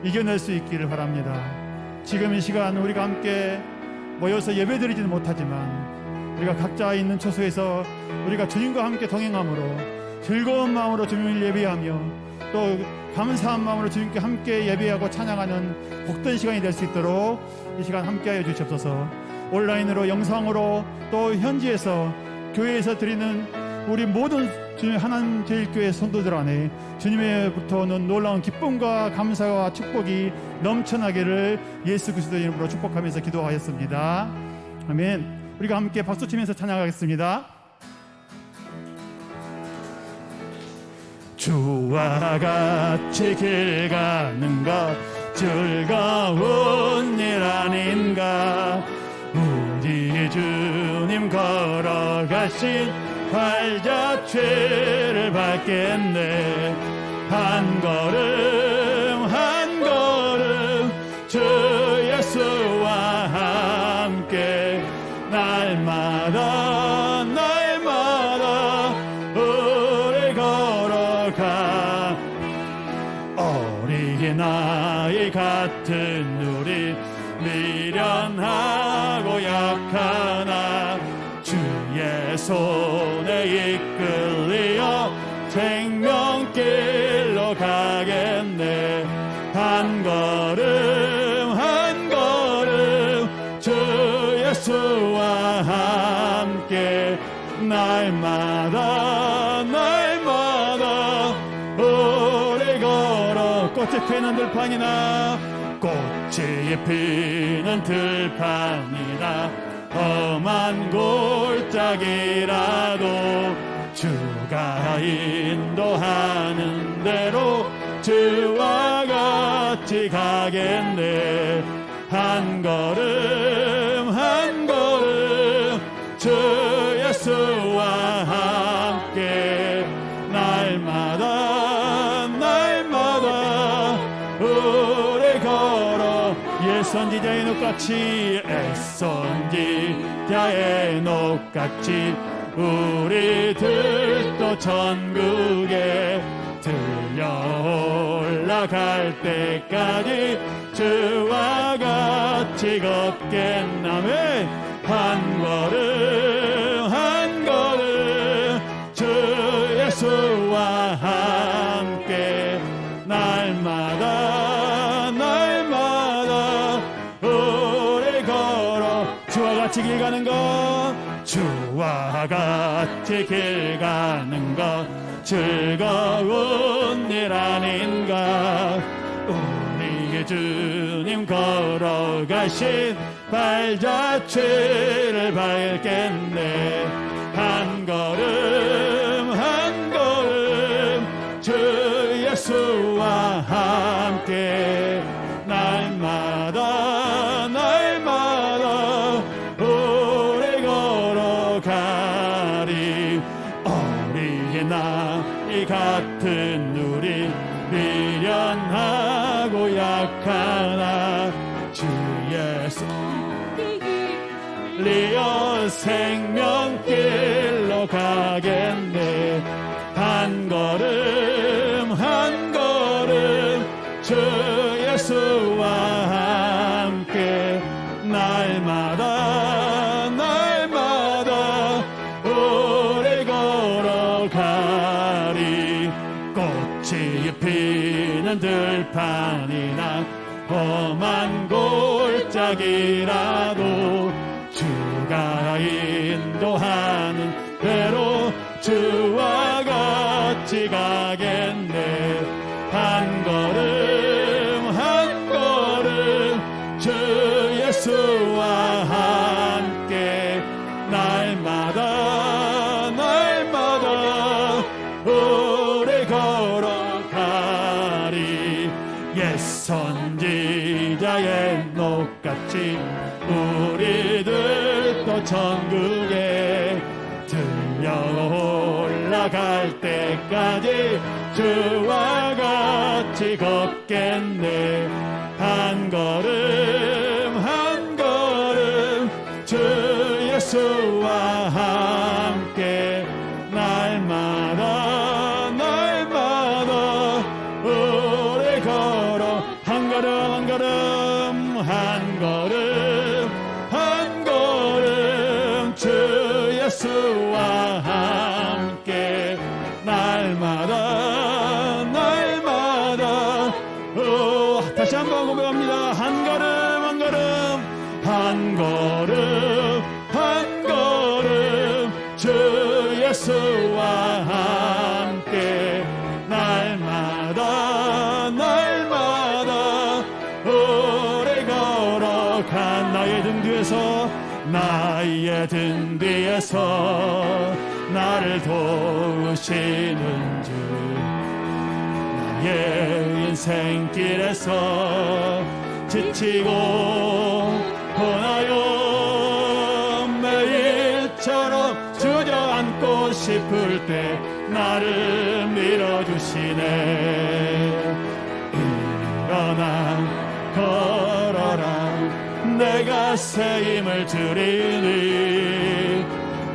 이겨낼 수 있기를 바랍니다. 지금 이 시간 우리가 함께 모여서 예배드리지는 못하지만 우리가 각자 있는 처소에서 우리가 주님과 함께 동행함으로 즐거운 마음으로 주님을 예배하며 또 감사한 마음으로 주님께 함께 예배하고 찬양하는 복된 시간이 될 수 있도록 이 시간 함께하여 주시옵소서. 온라인으로 영상으로 또 현지에서 교회에서 드리는 우리 모든 주님 하나님 제일교회 성도들 안에 주님의부터 오는 놀라운 기쁨과 감사와 축복이 넘쳐나기를 예수 그리스도 이름으로 축복하면서 기도하였습니다. 아멘. 우리가 함께 박수치면서 찬양하겠습니다. 주와 같이 길 가는 것 즐거운 일 아닌가. 우리 주님 걸어가신 발자취를 밟겠네. 한 걸음 한 걸음 주 예수와 함께 날마다 날마다 우리 걸어가. 어린아이 같은 우리 미련하고 약하나 주의 손에 이끌리어 생명길로 가겠네. 한 걸음 한 걸음 주 예수와 함께 날마다 날마다 우리 걸어. 꽃이 피는 들판이나 꽃이 피는 들판이나 험한 골짜기라도 주가 인도하는 대로 주와 같이 가겠네. 한 걸음 한 걸음 주 예수와 함께 날마다 날마다 우리 걸어. 예선지자의 녹같이 애선지자의 녹같이 우리들도 천국에 들려 올라갈 때까지 주와 같이 걷겠나매. 한 걸음 한 걸음 주 예수와 함께 날마다 날마다 우리 걸어. 주와 같이 길 가는 것 주와 같이 길 가는 것 즐거운 일 아닌가. 우리 주님 걸어가신 발자취를 밟겠네. 한 걸음 한 걸음 주 예수와 함께 날마다 날마다 우리 걸어가리. 어린아이 같은 우리 미련하고 약하나 주 예수 리어 생명길로 가겠네. 한 걸음 한 걸음 주 예수와 함께 날마다 날마다 우리 걸어가리. 꽃이 피는 들판이나 험한 골짜기라도 주가 인도하는 대로 주와 같이 가겠네. 한 걸음 한 걸음 주 예수와 함께 날마다 날마다 우리 걸어가리. 옛선지자의 녹같이 우리들도 천국에 들려 올라갈 때까지 주와 같이 걷겠네. 한 걸음 한 걸음 주 예수와 함께 날마다 날마다 우리 걸어. 한 걸음 예수와 함께 날마다 날마다 다시 한번 고백합니다. 한 걸음 한 걸음 한 걸음 한 걸음 주 예수와 함께 날마다 날마다 오래 걸어간 나의 등 뒤에서 나의 등 뒤에서 나를 도우시는 주 나의 인생길에서 지치고 고나요 매일처럼 주저앉고 싶을 때 나를 밀어주시네. 일어나 걸어라 내가 새 힘을 주리니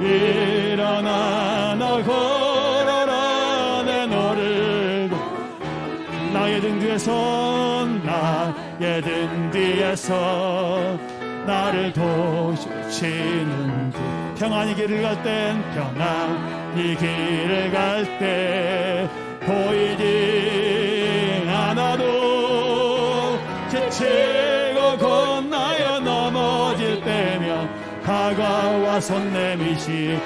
일어나 너 걸어라 내 너를 나의 등 뒤에서 나의 등 뒤에서 나를 도우시는 주 평안히 길을 갈 땐 평안히 길을 갈 때 보이지 않아도 지치고 건너여 넘어질 때면 다가와 손 내미시면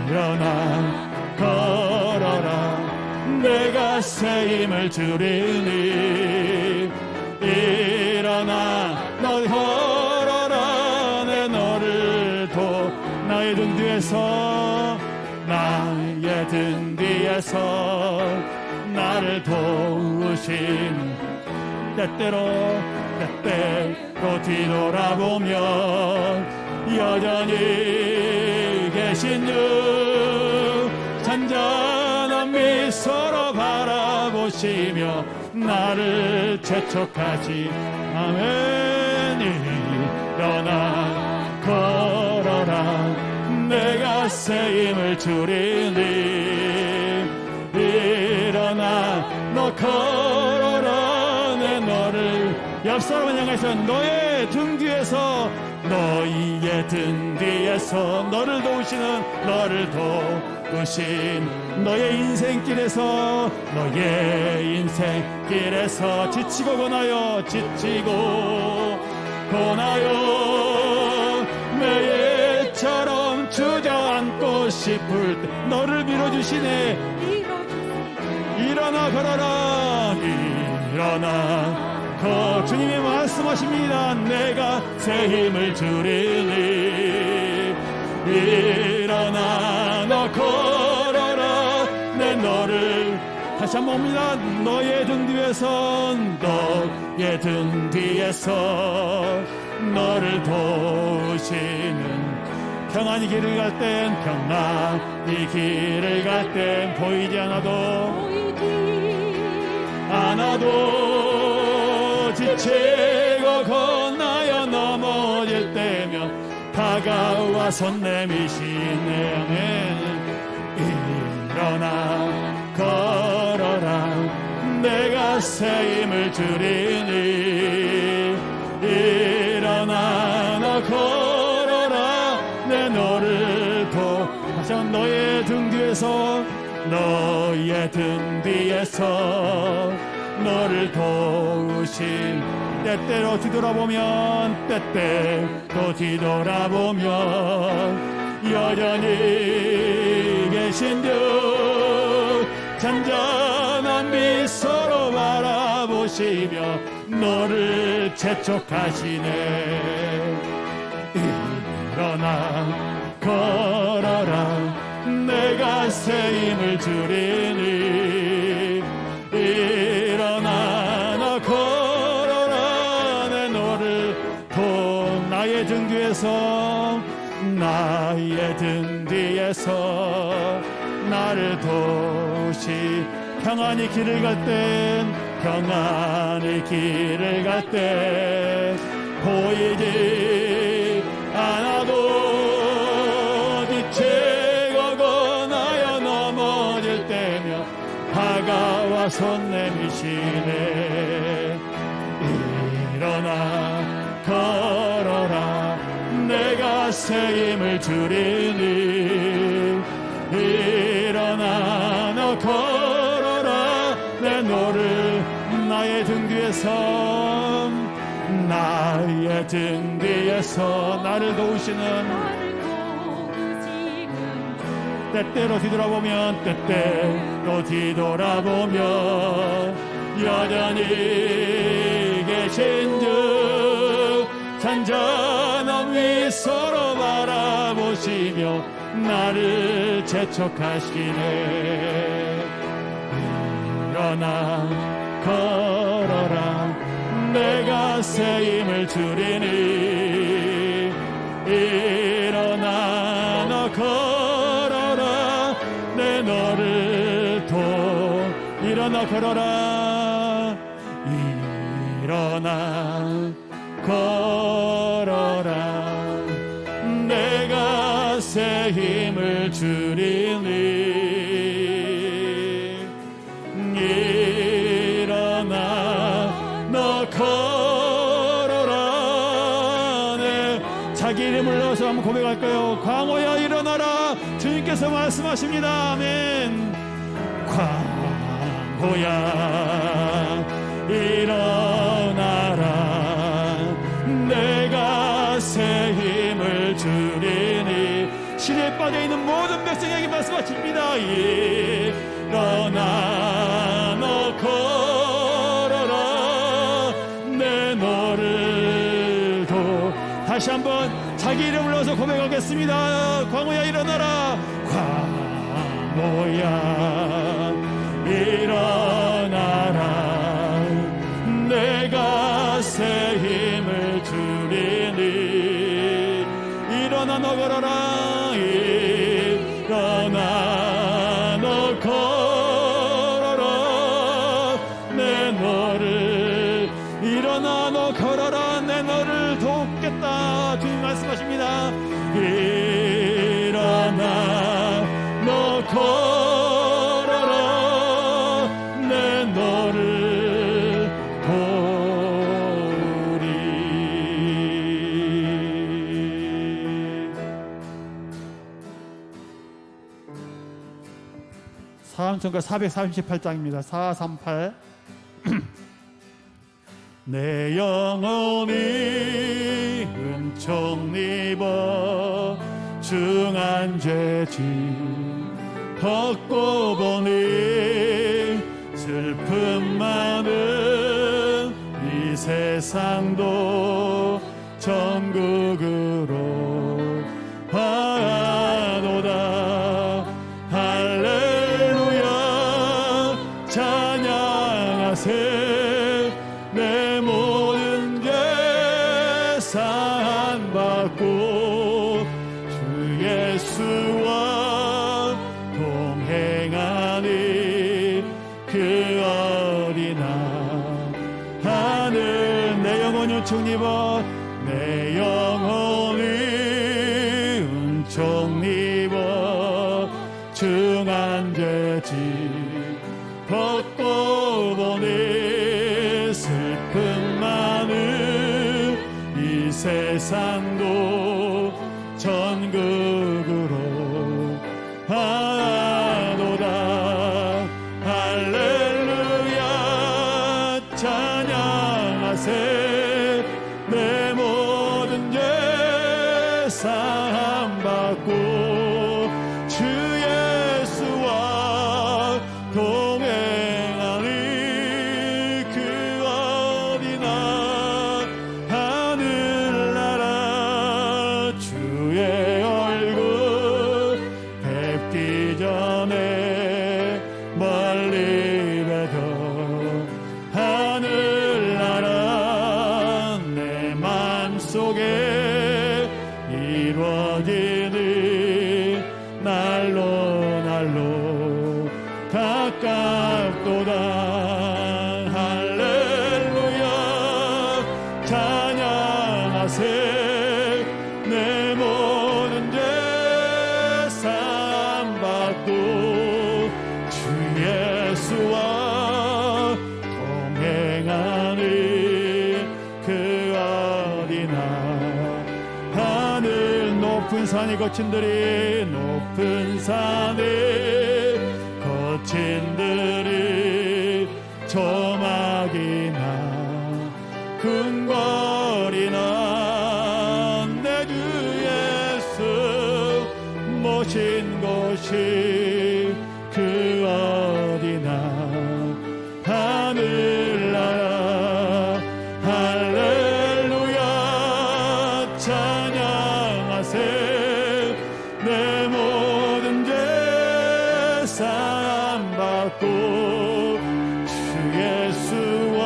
일어나 걸어라 내가 새 힘을 주리니 일어나 너 걸어라 내 너를 나의 등 뒤에서 나의 등 뒤에서 나를 도우신 때때로 뒤돌아보면 여전히 계신 주 잔잔한 미소로 바라보시며 나를 재촉하시 아멘. 일어나 걸어라 내가 새 힘을 주리니 일어나 너 걸어라 내 너를 옆 사람을 향해서 너의 등 뒤에서 너희의 등 뒤에서 너를 도우시는 너를 도우신 너의 인생길에서 너의 인생길에서 지치고 고나요 매일처럼 주저앉고 싶을 때 너를 밀어주시네. 일어나 걸어라 일어나 주님이 말씀하십니다. 내가 새 힘을 주리니 일어나 너 걸어라 내 너를 다시 한번 봅니다. 너의 등 뒤에서 너의 등 뒤에서 너를 도우시는 평안히 길을 갈 땐 평안히 길을 갈 땐 보이지 않아도 지치고 건너여 넘어질 때면 다가와 손 내미시네. 일어나 걸어라 내가 새 힘을 주리니 일어나 너 걸어라 내 너를 다시 한번 너의 등 뒤에서 너의 등 뒤에서 너를 도우신 때때로 뒤돌아보면 여전히 계신 주 잔잔한 미소로 바라보시며 너를 재촉하시네. 일어나 걸어라 내가 새 힘을 주리니 일어나 너 걸어라 내 너를 나의 등 뒤에서 나를 도우시 평안히 길을 갈 때 보이지 않아도 지치고 고나여 넘어질 때면 다가와 손 내미시네. 일어나 걸어라 내가 새 새 힘을 주리니 일어나 너 걸어라 내 너를 나의 등 뒤에서 나의 등 뒤에서 나를 도우시는 때때로 뒤돌아보면 때때로 뒤돌아보면 여전히 계신즉 잔잔한 미소로 바라보시며 나를 재촉하시네. 일어나 걸어라 내가 새 힘을 주리니 일어나 너 걸어라 내 너를 일어나 걸어라 일어나 걸어라 내가 새 힘을 주리니 일어나 너 걸어라 네, 자기 이름을 넣어서 한번 고백할까요? 광호야 일어나라 주님께서 말씀하십니다. 아멘. 광호야 일어나라 내가 새 힘을 주리니 시대에 빠져있는 모든 백성에게 말씀하십니다. 일어나 너 걸어라 내 너를 다시 한번 자기 이름을 넣어서 고백하겠습니다. 광호야 일어나라 광호야 일어나라 내가 새 힘을 주리니 일어나 너 걸어라 일어나 너 걸어라 내 너를 일어나 너 걸어라 내 너를 돕겠다 주님 말씀하십니다. 일어나 너 걸어라 내 너를 도우리. 사함천가 438장입니다 438 내 영혼이 은총 입어 중한 죄짐 벗고 보니 슬픔 많은 이 세상도 천국으로 가노다. 할렐루야 찬양하세 내 모든 죄 사함받고 주 예수와 동행하니 그 어린아 하늘 내 영혼이 은총 입어 내 영혼이 은총 입어 중한 죄짐 벗고 보니 슬픔 많은 이 세상도 천국으로 가노다. 할렐루야 찬양하세 내 모든 죄 사함받고 주 예수와 동행하니 그 어디나 하늘나라 주의 얼굴 뵙기 전에 멀리 뵈도 하늘나라 내 맘속에 이루어지는 산이 거친들이 높은 산에 거친들이 저막이나 궁궐이나 내 주 예수 모신 곳이 그 어디나 하늘나라 할렐루야 찬양하세 내 모든 죄 사함받고 주 예수와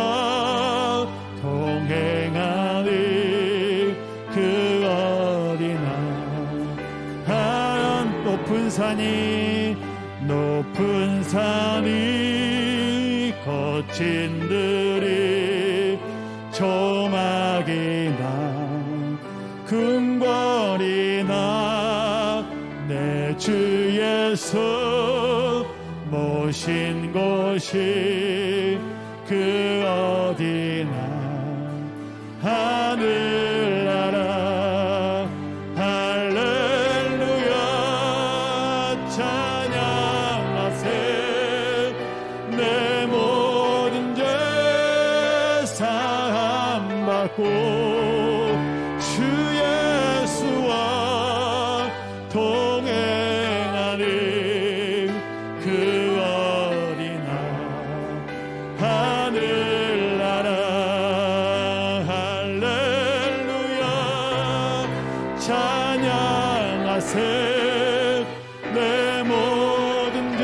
동행하니 그 어디나 한 높은 산이 거친들이 조막이나 궁궐이나 내 주 예수 모신 곳이 그 어디나 하늘나라 할렐루야 찬양하세 내 모든 죄 사함받고 주 예수와 동행하니 그 어디나 하늘나라 할렐루야 찬양하세 내 모든 죄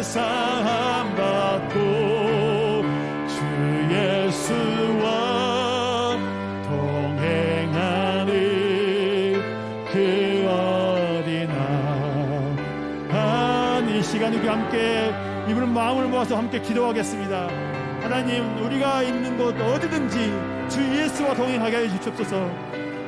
사함받고 주 예수와 동행하니 그 어디나 이 시간 우리 함께 이분은 마음을 모아서 함께 기도하겠습니다. 하나님 우리가 있는 곳 어디든지 주 예수와 동행하게 해 주시옵소서.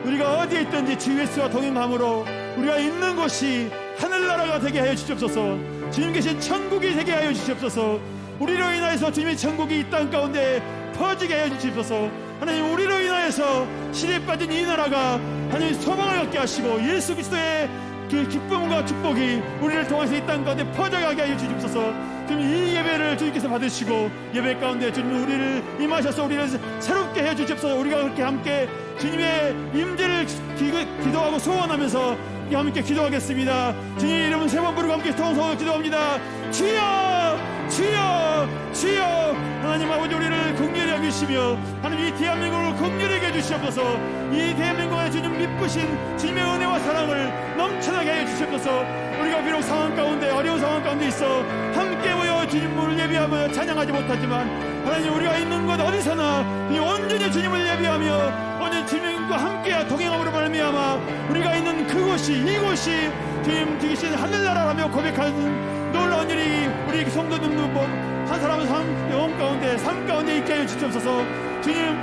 우리가 어디에 있든지 주 예수와 동행함으로 우리가 있는 곳이 하늘나라가 되게 하여 주시옵소서. 주님 계신 천국이 되게 하여 주시옵소서. 우리로 인하여서 주님의 천국이 이 땅 가운데 퍼지게 하여 주시옵소서. 하나님 우리로 인하여서 시대에 빠진 이 나라가 하나님 소망을 갖게 하시고 예수 그리스도의 그 기쁨과 축복이 우리를 통해서 이 땅 가운데 퍼져가게 하여 주시옵소서. 주님 이 예배를 주님께서 받으시고 예배 가운데 주님 우리를 임하셔서 우리를 새롭게 해 주시옵소서. 우리가 그렇게 함께 주님의 임재를 기도하고 소원하면서 함께 기도하겠습니다. 주님 이름은 세 번 부르고 함께 통성으로 기도합니다. 주여 주여 주여. 하나님 아버지 우리를 긍휼히 여기시며 하나님 이 대한민국을 긍휼히 해주시옵소서. 이 대한민국에 주님 미쁘신 주님의 은혜와 사랑을 넘쳐나게 해 주시옵소서. 우리가 비록 상황 가운데 어려운 상황 가운데 있어 함께 모여 주님을 예배하며 찬양하지 못하지만 하나님 우리가 있는 곳 어디서나 온전히 주님을 예배하며 온전히 주님과 함께 동행함으로 말미암아 우리가 있는 그곳이 이곳이 주님 주신 하늘나라라며 고백하는 놀라운 일이 우리 성도들 한 사람은 영혼 가운데 삶 가운데 있게 하여 주시옵소서. 주님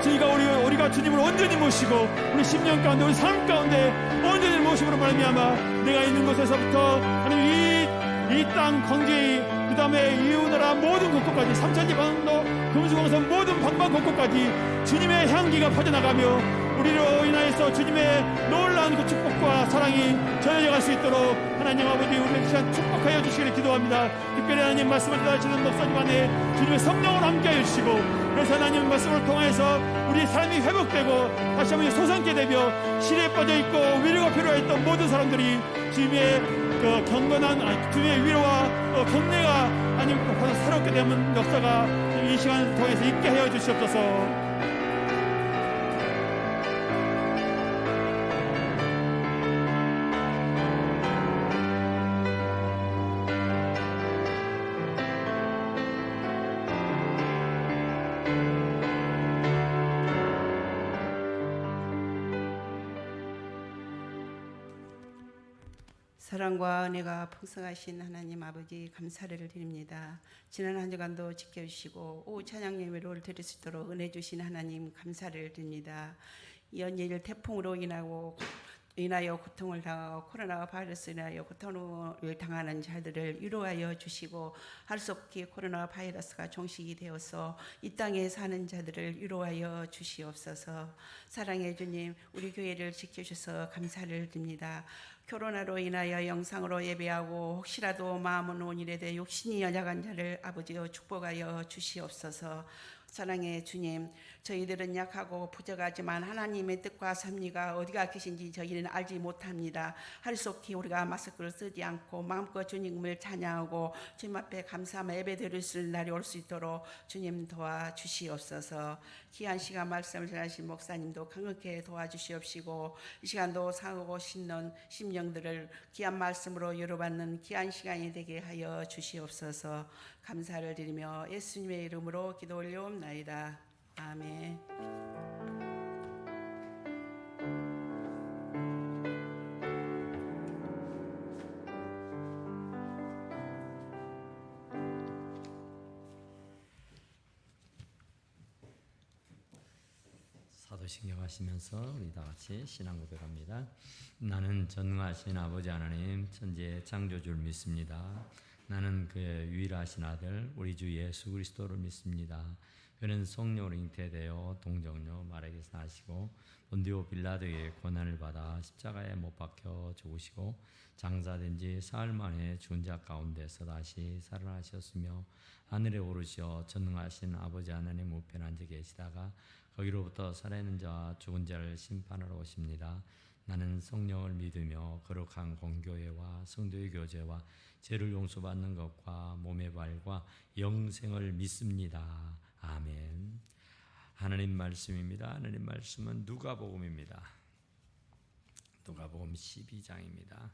저희가 우리가 주님을 온전히 모시고 우리 심령 가운데 우리 삶 가운데 온전히 모심으로 말미암아 내가 있는 곳에서부터 하나님 이 땅 광주의 그 다음에 이웃나라 모든 곳곳까지 삼천지방도 금수강산 모든 방방 곳곳까지 주님의 향기가 퍼져나가며 우리로 인하여서 주님의 놀라운 그 축복과 사랑이 전해져 갈 수 있도록 하나님 아버지 우리를 시간 축복하여 주시기를 기도합니다. 특별히 하나님 말씀을 전하시는 목사님 안에 주님의 성령으로 함께하여 주시고 그래서 하나님 말씀을 통해서 우리 삶이 회복되고 다시 한번 솟아나게 되며 시대에 빠져있고 위로가 필요했던 모든 사람들이 주님의 그 경건한 주님의 위로와 격려가 하나님 새롭게 되는 역사가 이 시간을 통해서 있게 하여 주시옵소서. 사랑과 은혜가 풍성하신 하나님 아버지 감사를 드립니다. 지난 한 주간도 지켜주시고 오후 찬양 예배를 드릴 수 있도록 은혜 주신 하나님 감사를 드립니다. 연일 태풍으로 인하고 인하여 고통을 당하고 코로나 바이러스로 인하여 고통을 당하는 자들을 위로하여 주시고 할 수 없게 코로나 바이러스가 종식이 되어서 이 땅에 사는 자들을 위로하여 주시옵소서. 사랑해 주님, 우리 교회를 지켜주셔서 감사를 드립니다. 코로나로 인하여 영상으로 예배하고 혹시라도 마음은 온일에 욕심이 연약한 자를 아버지여 축복하여 주시옵소서. 사랑의 주님, 저희들은 약하고 부족하지만 하나님의 뜻과 섭리가 어디가 계신지 저희는 알지 못합니다. 할 수 없게 우리가 마스크를 쓰지 않고 마음껏 주님을 찬양하고 주님 앞에 감사하며 예배드릴 수 있는 날이 올 수 있도록 주님 도와주시옵소서. 귀한 시간 말씀을 전하신 목사님도 강력하게 도와주시옵시고 이 시간도 상하고 심는 심령들을 귀한 말씀으로 위로받는 귀한 시간이 되게 하여 주시옵소서. 감사를 드리며 예수님의 이름으로 기도 올려옵나이다. 아멘. 사도신경 하시면서 우리 다 같이 신앙 고백합니다. 나는 전능하신 아버지 하나님 천지의 창조주를 믿습니다. 나는 그의 유일하신 아들 우리 주 예수 그리스도를 믿습니다. 그는 성령으로 잉태되어 동정녀 마리아에게서 나시고 본디오 빌라도의 고난을 받아 십자가에 못 박혀 죽으시고 장사된 지 사흘 만에 죽은 자 가운데서 다시 살아나셨으며 하늘에 오르시어 전능하신 아버지 하나님 우편에 앉아 계시다가 거기로부터 살아있는 자와 죽은 자를 심판하러 오십니다. 나는 성령을 믿으며 거룩한 공교회와 성도의 교제와 죄를 용서받는 것과 몸의 발과 영생을 믿습니다. 아멘. 하나님 말씀입니다. 하나님 말씀은 누가복음입니다. 누가복음 12장입니다.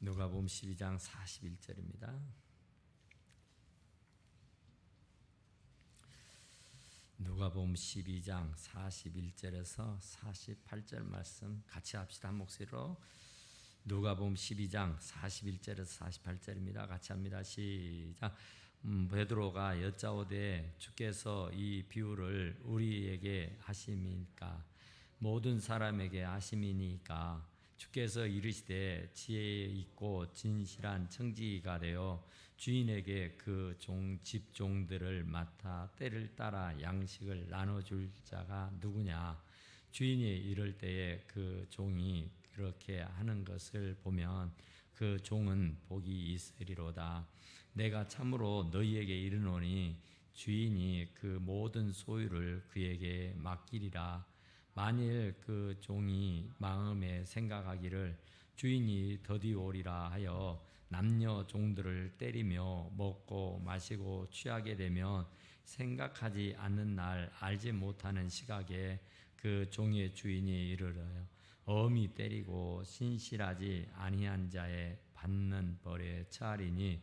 누가복음 12장 41절입니다. 누가복음 12장 41절에서 48절 말씀 같이 합시다. 한 목소리로. 누가복음 12장 41절에서 48절입니다. 같이 합니다. 시작. 베드로가 여짜오되 주께서 이 비유를 우리에게 하심이니까 모든 사람에게 하심이니까 주께서 이르시되 지혜 있고 진실한 청지기가 되어 주인에게 그 집종들을 맡아 때를 따라 양식을 나눠줄 자가 누구냐. 주인이 이럴 때에 그 종이 그렇게 하는 것을 보면 그 종은 복이 있으리로다. 내가 참으로 너희에게 이르노니 주인이 그 모든 소유를 그에게 맡기리라. 만일 그 종이 마음에 생각하기를 주인이 더디 오리라 하여 남녀 종들을 때리며 먹고 마시고 취하게 되면 생각하지 않는 날 알지 못하는 시각에 그 종의 주인이 이르러요 엄히 때리고 신실하지 아니한 자의 받는 벌에 처하리니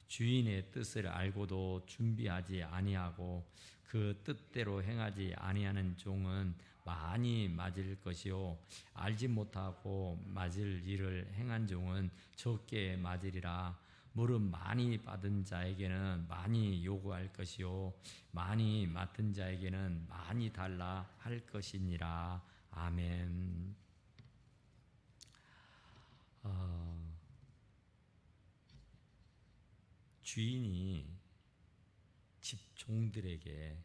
주인의 뜻을 알고도 준비하지 아니하고 그 뜻대로 행하지 아니하는 종은 많이 맞을 것이요 알지 못하고 맞을 일을 행한 종은 적게 맞으리라. 무릇 많이 받은 자에게는 많이 요구할 것이요 많이 맡은 자에게는 많이 달라 할 것이니라. 아멘. 주인이 집종들에게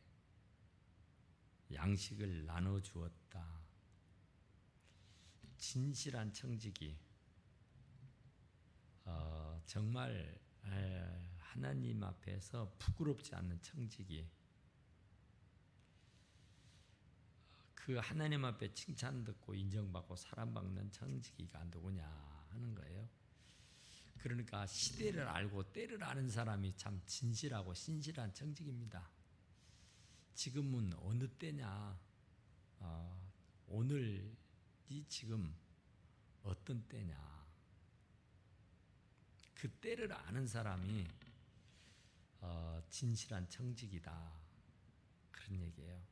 양식을 나눠주었다. 진실한 청지기, 정말 하나님 앞에서 부끄럽지 않는 청지기, 그 하나님 앞에 칭찬 듣고 인정받고 사랑받는 청지기가 누구냐 하는 거예요. 그러니까 시대를 알고 때를 아는 사람이 참 진실하고 신실한 청지기입니다. 지금은 어느 때냐? 오늘이 지금 어떤 때냐? 그 때를 아는 사람이 진실한 청지기다. 그런 얘기예요.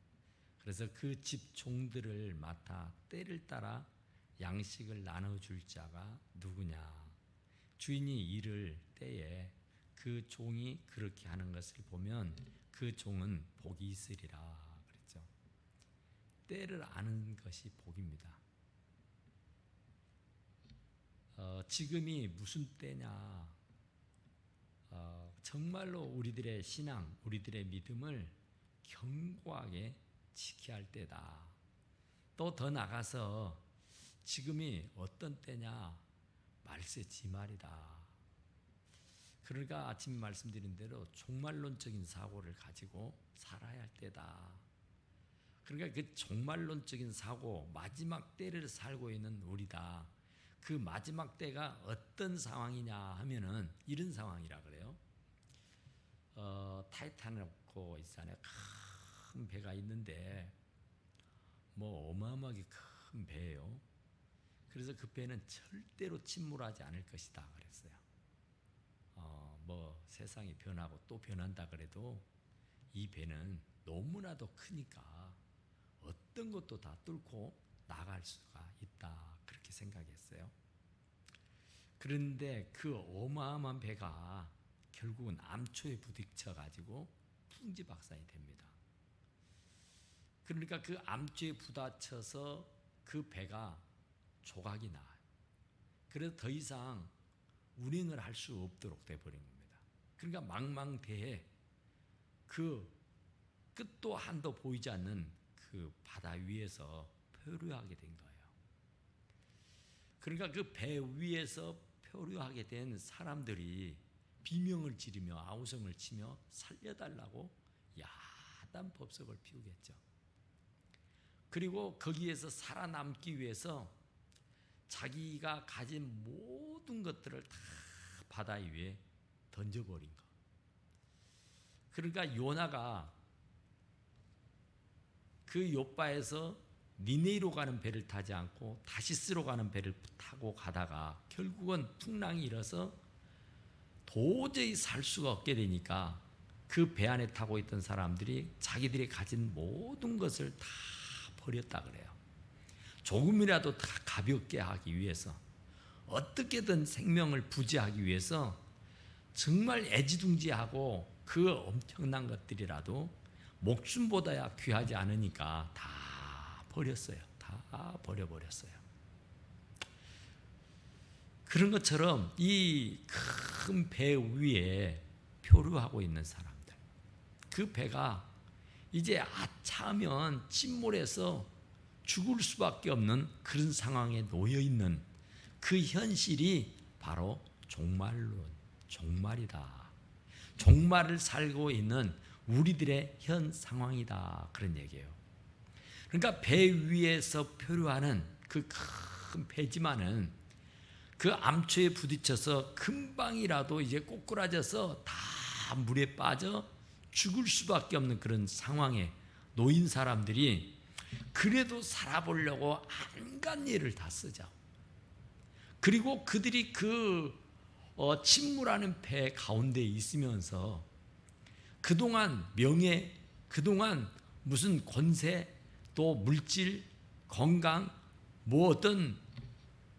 그래서 그 집 종들을 맡아 때를 따라 양식을 나눠줄 자가 누구냐? 주인이 일을 때에 그 종이 그렇게 하는 것을 보면 그 종은 복이 있으리라 그랬죠. 때를 아는 것이 복입니다. 지금이 무슨 때냐? 정말로 우리들의 신앙, 우리들의 믿음을 견고하게 지켜야 할 때다. 또 더 나가서 지금이 어떤 때냐? 말세지말이다. 그러니까 아침에 말씀드린 대로 종말론적인 사고를 가지고 살아야 할 때다. 그러니까 그 종말론적인 사고, 마지막 때를 살고 있는 우리다. 그 마지막 때가 어떤 상황이냐 하면은 이런 상황이라 그래요. 타이타닉호 있잖아요. 큰 배가 있는데 뭐 어마어마하게 큰 배예요. 그래서 그 배는 절대로 침몰하지 않을 것이다 그랬어요. 뭐 세상이 변하고 또 변한다 그래도 이 배는 너무나도 크니까 어떤 것도 다 뚫고 나갈 수가 있다 그렇게 생각했어요. 그런데 그 어마어마한 배가 결국은 암초에 부딪혀 가지고 풍지박산이 됩니다. 그러니까 그 암초에 부딪혀서 그 배가 조각이 나요. 그래서 더 이상 운행을 할 수 없도록 돼버린 겁니다. 그러니까 망망대해 그 끝도 한도 보이지 않는 그 바다 위에서 표류하게 된 거예요. 그러니까 그 배 위에서 표류하게 된 사람들이 비명을 지르며 아우성을 치며 살려달라고 야단 법석을 피우겠죠. 그리고 거기에서 살아남기 위해서 자기가 가진 모든 것들을 다 바다 위에 던져버린 거. 그러니까 요나가 그 욥바에서 니네이로 가는 배를 타지 않고 다시스로 가는 배를 타고 가다가 결국은 풍랑이 일어서 도저히 살 수가 없게 되니까 그 배 안에 타고 있던 사람들이 자기들이 가진 모든 것을 다 버렸다 그래요. 조금이라도 다 가볍게 하기 위해서, 어떻게든 생명을 부지하기 위해서 정말 애지중지하고 그 엄청난 것들이라도 목숨보다야 귀하지 않으니까 다 버렸어요. 다 버려버렸어요. 그런 것처럼 이 큰 배 위에 표류하고 있는 사람들, 그 배가 이제 아차하면 침몰해서 죽을 수밖에 없는 그런 상황에 놓여 있는 그 현실이 바로 종말이다. 종말을 살고 있는 우리들의 현 상황이다. 그런 얘기예요. 그러니까 배 위에서 표류하는 그 큰 배지만은 그 암초에 부딪혀서 금방이라도 이제 꼬꾸라져서 다 물에 빠져 죽을 수밖에 없는 그런 상황에 놓인 사람들이 그래도 살아보려고 안간 예를 다 쓰죠. 그리고 그들이 그 침몰하는 배 가운데 있으면서 그동안 명예, 그동안 무슨 권세, 또 물질, 건강, 뭐 어떤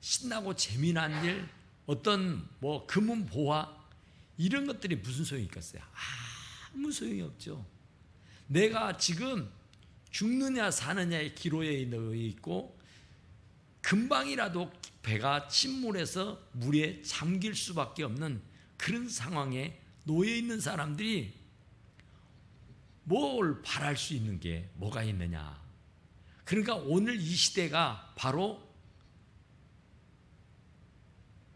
신나고 재미난 일, 어떤 뭐 금은 보화, 이런 것들이 무슨 소용이 있겠어요? 아무 소용이 없죠. 내가 지금 죽느냐 사느냐의 기로에 놓여 있고 금방이라도 배가 침몰해서 물에 잠길 수밖에 없는 그런 상황에 놓여 있는 사람들이 뭘 바랄 수 있는 게 뭐가 있느냐. 그러니까 오늘 이 시대가 바로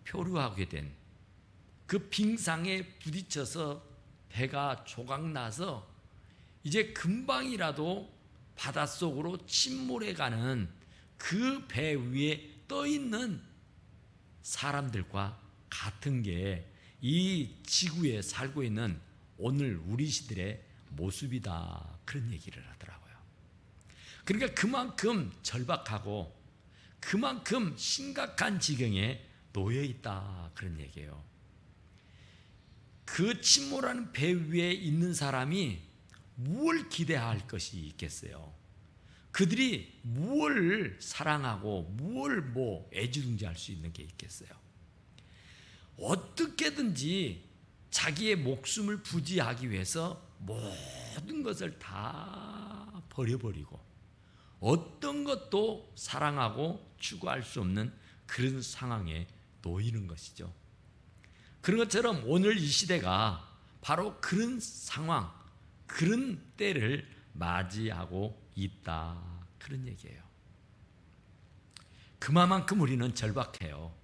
표류하게 된 그 빙상에 부딪혀서 배가 조각나서 이제 금방이라도 바닷속으로 침몰해가는 그 배 위에 떠있는 사람들과 같은 게 이 지구에 살고 있는 오늘 우리 시들의 모습이다. 그런 얘기를 하더라고요. 그러니까 그만큼 절박하고 그만큼 심각한 지경에 놓여 있다. 그런 얘기예요. 그 침몰하는 배 위에 있는 사람이 무엇을 기대할 것이 있겠어요? 그들이 무엇을 사랑하고 무엇을 애지중지할 수 있는 게 있겠어요? 어떻게든지 자기의 목숨을 부지하기 위해서 모든 것을 다 버려버리고 어떤 것도 사랑하고 추구할 수 없는 그런 상황에 놓이는 것이죠. 그런 것처럼 오늘 이 시대가 바로 그런 상황, 그런 때를 맞이하고 있다, 그런 얘기예요. 그만큼 우리는 절박해요.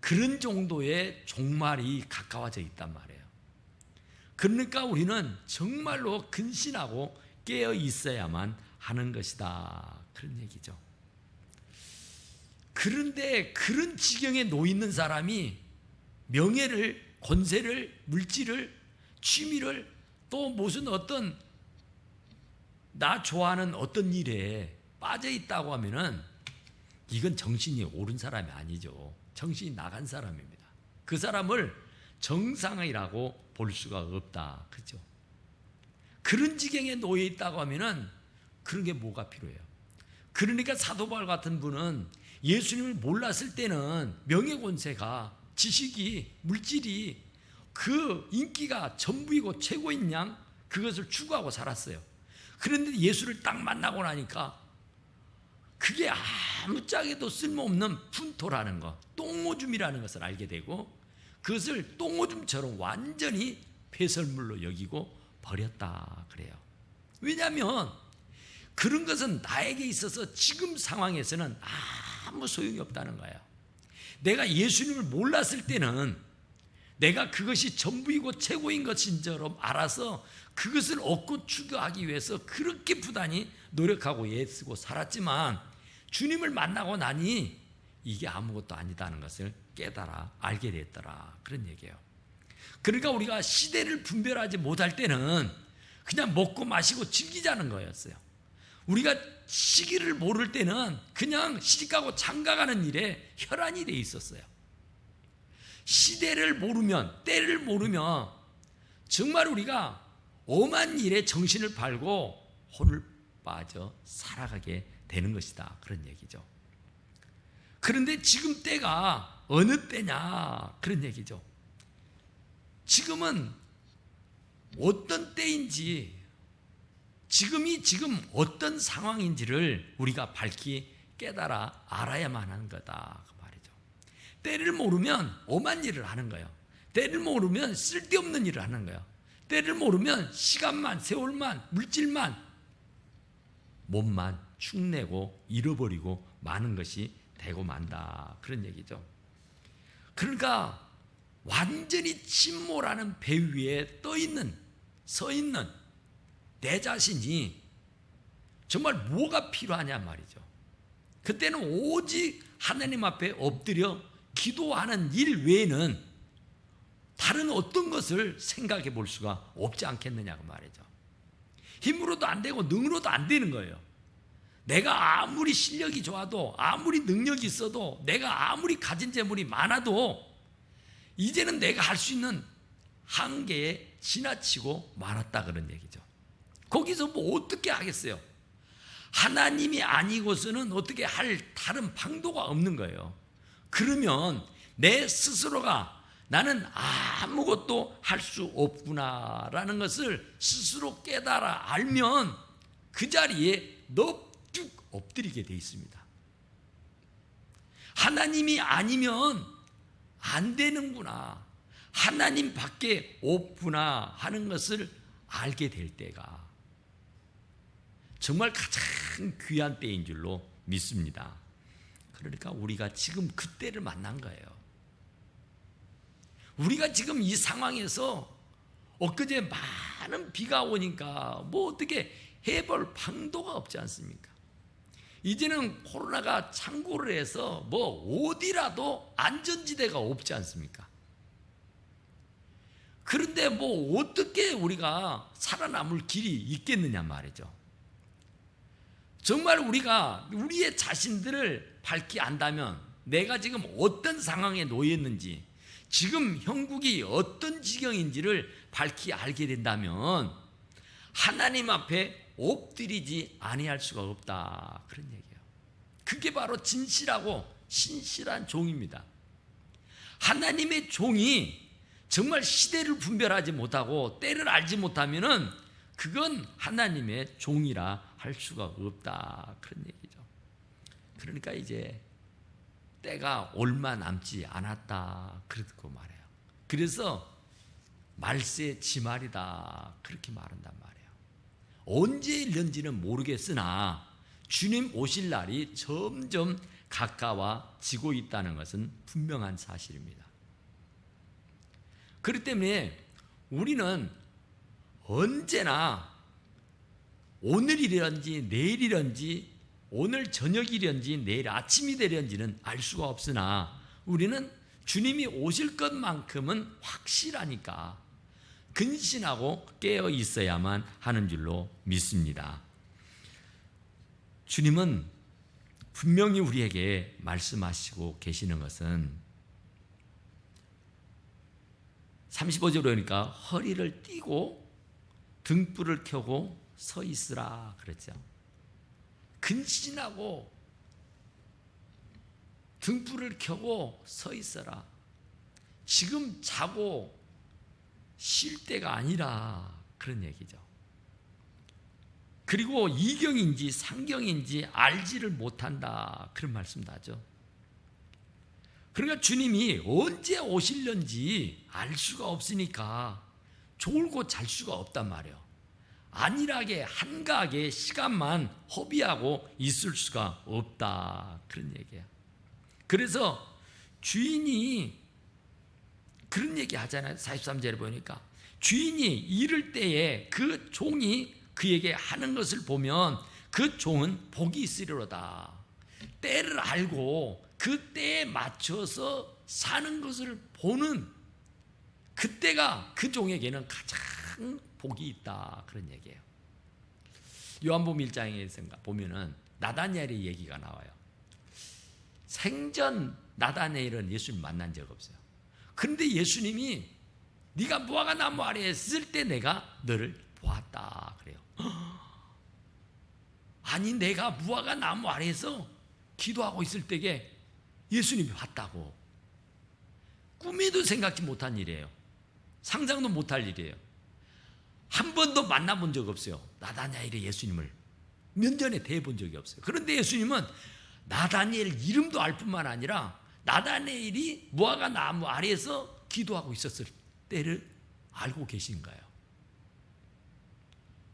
그런 정도의 종말이 가까워져 있단 말이에요. 그러니까 우리는 정말로 근신하고 깨어 있어야만 하는 것이다, 그런 얘기죠. 그런데 그런 지경에 놓여 있는 사람이 명예를, 권세를, 물질을, 취미를, 또 무슨 어떤 나 좋아하는 어떤 일에 빠져 있다고 하면은 이건 정신이 옳은 사람이 아니죠. 정신이 나간 사람입니다. 그 사람을 정상이라고 볼 수가 없다, 그렇죠? 그런 지경에 놓여 있다고 하면은 그런 게 뭐가 필요해요? 그러니까 사도 바울 같은 분은 예수님을 몰랐을 때는 명예권세가, 지식이, 물질이, 그 인기가 전부이고 최고인 양 그것을 추구하고 살았어요. 그런데 예수를 딱 만나고 나니까 그게 아무짝에도 쓸모없는 푼토라는 것, 똥오줌이라는 것을 알게 되고 그것을 똥오줌처럼 완전히 폐설물로 여기고 버렸다 그래요. 왜냐하면 그런 것은 나에게 있어서 지금 상황에서는 아무 소용이 없다는 거예요. 내가 예수님을 몰랐을 때는 내가 그것이 전부이고 최고인 것인처럼 알아서 그것을 얻고 추구하기 위해서 그렇게 부단히 노력하고 애쓰고 살았지만 주님을 만나고 나니 이게 아무것도 아니다는 것을 깨달아 알게 됐더라, 그런 얘기예요. 그러니까 우리가 시대를 분별하지 못할 때는 그냥 먹고 마시고 즐기자는 거였어요. 우리가 시기를 모를 때는 그냥 시집가고 장가가는 일에 혈안이 돼 있었어요. 시대를 모르면, 때를 모르면 정말 우리가 엄한 일에 정신을 팔고 혼을 빠져 살아가게 되는 것이다, 그런 얘기죠. 그런데 지금 때가 어느 때냐, 그런 얘기죠. 지금은 어떤 때인지, 지금이 지금 어떤 상황인지를 우리가 밝히 깨달아 알아야만 하는 거다, 그 말이죠. 때를 모르면 엄한 일을 하는 거예요. 때를 모르면 쓸데없는 일을 하는 거예요. 때를 모르면 시간만, 세월만, 물질만, 몸만 축내고 잃어버리고 마는 것이 되고 만다, 그런 얘기죠. 그러니까 완전히 침몰하는 배 위에 서 있는 내 자신이 정말 뭐가 필요하냐 말이죠. 그때는 오직 하나님 앞에 엎드려 기도하는 일 외에는 다른 어떤 것을 생각해 볼 수가 없지 않겠느냐고 말이죠. 힘으로도 안 되고 능으로도 안 되는 거예요. 내가 아무리 실력이 좋아도, 아무리 능력이 있어도, 내가 아무리 가진 재물이 많아도 이제는 내가 할 수 있는 한계에 지나치고 말았다, 그런 얘기죠. 거기서 뭐 어떻게 하겠어요? 하나님이 아니고서는 어떻게 할 다른 방도가 없는 거예요. 그러면 내 스스로가 나는 아무것도 할 수 없구나라는 것을 스스로 깨달아 알면 그 자리에 넙죽 엎드리게 돼 있습니다. 하나님이 아니면 안 되는구나, 하나님 밖에 없구나 하는 것을 알게 될 때가 정말 가장 귀한 때인 줄로 믿습니다. 그러니까 우리가 지금 그때를 만난 거예요. 우리가 지금 이 상황에서 엊그제 많은 비가 오니까 뭐 어떻게 해볼 방도가 없지 않습니까? 이제는 코로나가 창궐을 해서 뭐 어디라도 안전지대가 없지 않습니까? 그런데 뭐 어떻게 우리가 살아남을 길이 있겠느냐 말이죠. 정말 우리가 우리의 자신들을 밝히 안다면, 내가 지금 어떤 상황에 놓여 있는지, 지금 형국이 어떤 지경인지를 밝히 알게 된다면 하나님 앞에 엎드리지 아니할 수가 없다, 그런 얘기예요. 그게 바로 진실하고 신실한 종입니다. 하나님의 종이 정말 시대를 분별하지 못하고 때를 알지 못하면은 그건 하나님의 종이라 할 수가 없다, 그런 얘기죠. 그러니까 이제 때가 얼마 남지 않았다, 그렇고 말해요. 그래서 말세 지말이다, 그렇게 말한단 말이에요. 언제 일는지는 모르겠으나 주님 오실 날이 점점 가까워지고 있다는 것은 분명한 사실입니다. 그렇기 때문에 우리는 언제나 오늘이련지 내일이련지 오늘 저녁이련지 내일 아침이 되련지는 알 수가 없으나 우리는 주님이 오실 것만큼은 확실하니까 근신하고 깨어 있어야만 하는 줄로 믿습니다. 주님은 분명히 우리에게 말씀하시고 계시는 것은 35절에 보니까 허리를 띠고 등불을 켜고 서 있으라 그랬죠. 근신하고 등불을 켜고 서 있어라. 지금 자고 쉴 때가 아니라 그런 얘기죠. 그리고 이경인지 상경인지 알지를 못한다, 그런 말씀도 하죠. 그러니까 주님이 언제 오실는지 알 수가 없으니까 졸고 잘 수가 없단 말이에요. 안일하게 한가하게 시간만 허비하고 있을 수가 없다, 그런 얘기예요. 그래서 주인이 그런 얘기 하잖아요. 43절에 보니까 주인이 이를 때에 그 종이 그에게 하는 것을 보면 그 종은 복이 있으리로다. 때를 알고 그 때에 맞춰서 사는 것을 보는 그때가 그 종에게는 가장 복이 있다, 그런 얘기예요. 요한복음 1장에 보면은 나다니엘의 얘기가 나와요. 생전 나다니엘은 예수님 만난 적 없어요. 그런데 예수님이 네가 무화과 나무 아래에 있을 때 내가 너를 보았다, 그래요. 아니 내가 무화과 나무 아래에서 기도하고 있을 때에 예수님이 봤다고. 꿈에도 생각지 못한 일이에요. 상상도 못할 일이에요. 한 번도 만나본 적 없어요. 나다니엘의 예수님을 면전에 대본 적이 없어요. 그런데 예수님은 나다니엘 이름도 알 뿐만 아니라 나다니엘이 무화과 나무 아래에서 기도하고 있었을 때를 알고 계신 거예요.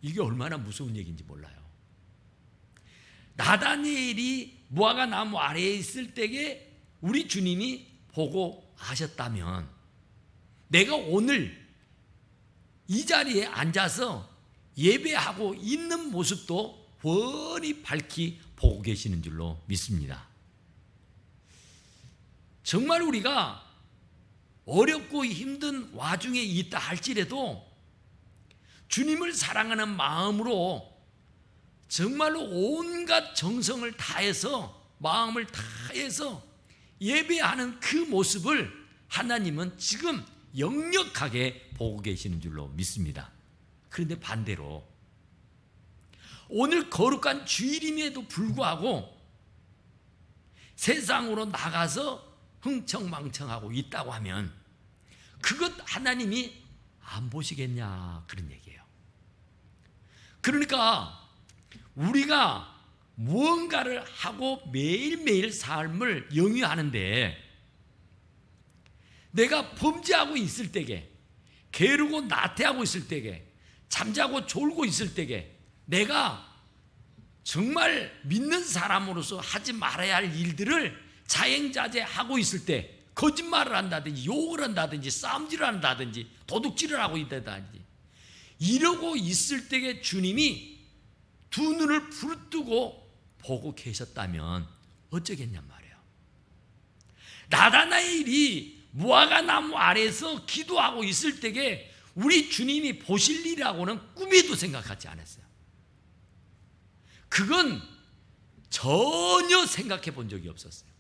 이게 얼마나 무서운 얘기인지 몰라요. 나다니엘이 무화과 나무 아래에 있을 때에 우리 주님이 보고 아셨다면 내가 오늘 이 자리에 앉아서 예배하고 있는 모습도 훤히 밝히 보고 계시는 줄로 믿습니다. 정말 우리가 어렵고 힘든 와중에 있다 할지라도 주님을 사랑하는 마음으로 정말로 온갖 정성을 다해서 마음을 다해서 예배하는 그 모습을 하나님은 지금 역력하게 보고 계시는 줄로 믿습니다. 그런데 반대로 오늘 거룩한 주일임에도 불구하고 세상으로 나가서 흥청망청하고 있다고 하면 그것 하나님이 안 보시겠냐, 그런 얘기예요. 그러니까 우리가 무언가를 하고 매일매일 삶을 영위하는데 내가 범죄하고 있을 때에 게으르고 나태하고 있을 때에 잠자고 졸고 있을 때에 내가 정말 믿는 사람으로서 하지 말아야 할 일들을 자행자제하고 있을 때 거짓말을 한다든지 욕을 한다든지 싸움질을 한다든지 도둑질을 하고 있다든지 이러고 있을 때에 주님이 두 눈을 부릅뜨고 보고 계셨다면 어쩌겠냔 말이에요. 나다나엘이 무화과 나무 아래에서 기도하고 있을 때에 우리 주님이 보실 일이라고는 꿈에도 생각하지 않았어요. 그건 전혀 생각해 본 적이 없었어요.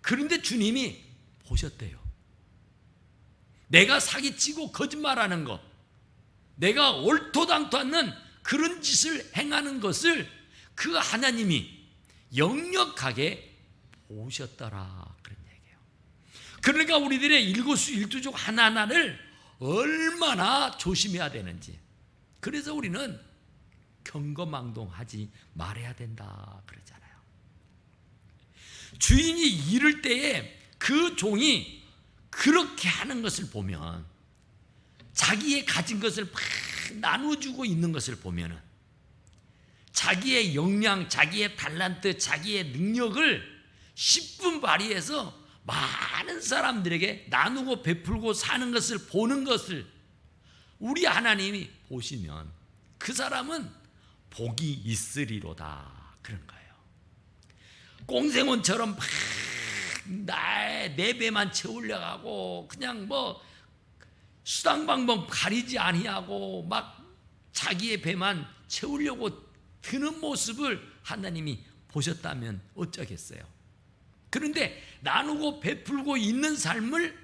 그런데 주님이 보셨대요. 내가 사기치고 거짓말하는 것, 내가 옳도당도 않는 그런 짓을 행하는 것을 그 하나님이 역력하게 보셨더라, 그런 얘기예요. 그러니까 우리들의 일거수일투족 하나하나를 얼마나 조심해야 되는지. 그래서 우리는 경거망동하지 말아야 된다 그러잖아요. 주인이 이를 때에 그 종이 그렇게 하는 것을 보면, 자기의 가진 것을 막 나눠주고 있는 것을 보면은, 자기의 역량, 자기의 달란트, 자기의 능력을 10분 발휘해서 많은 사람들에게 나누고 베풀고 사는 것을 보는 것을 우리 하나님이 보시면 그 사람은 복이 있으리로다 그런 거예요. 꽁생원처럼 막 내 배만 채우려고 그냥 뭐 수당방법 가리지 아니하고 막 자기의 배만 채우려고 드는 모습을 하나님이 보셨다면 어쩌겠어요. 그런데 나누고 베풀고 있는 삶을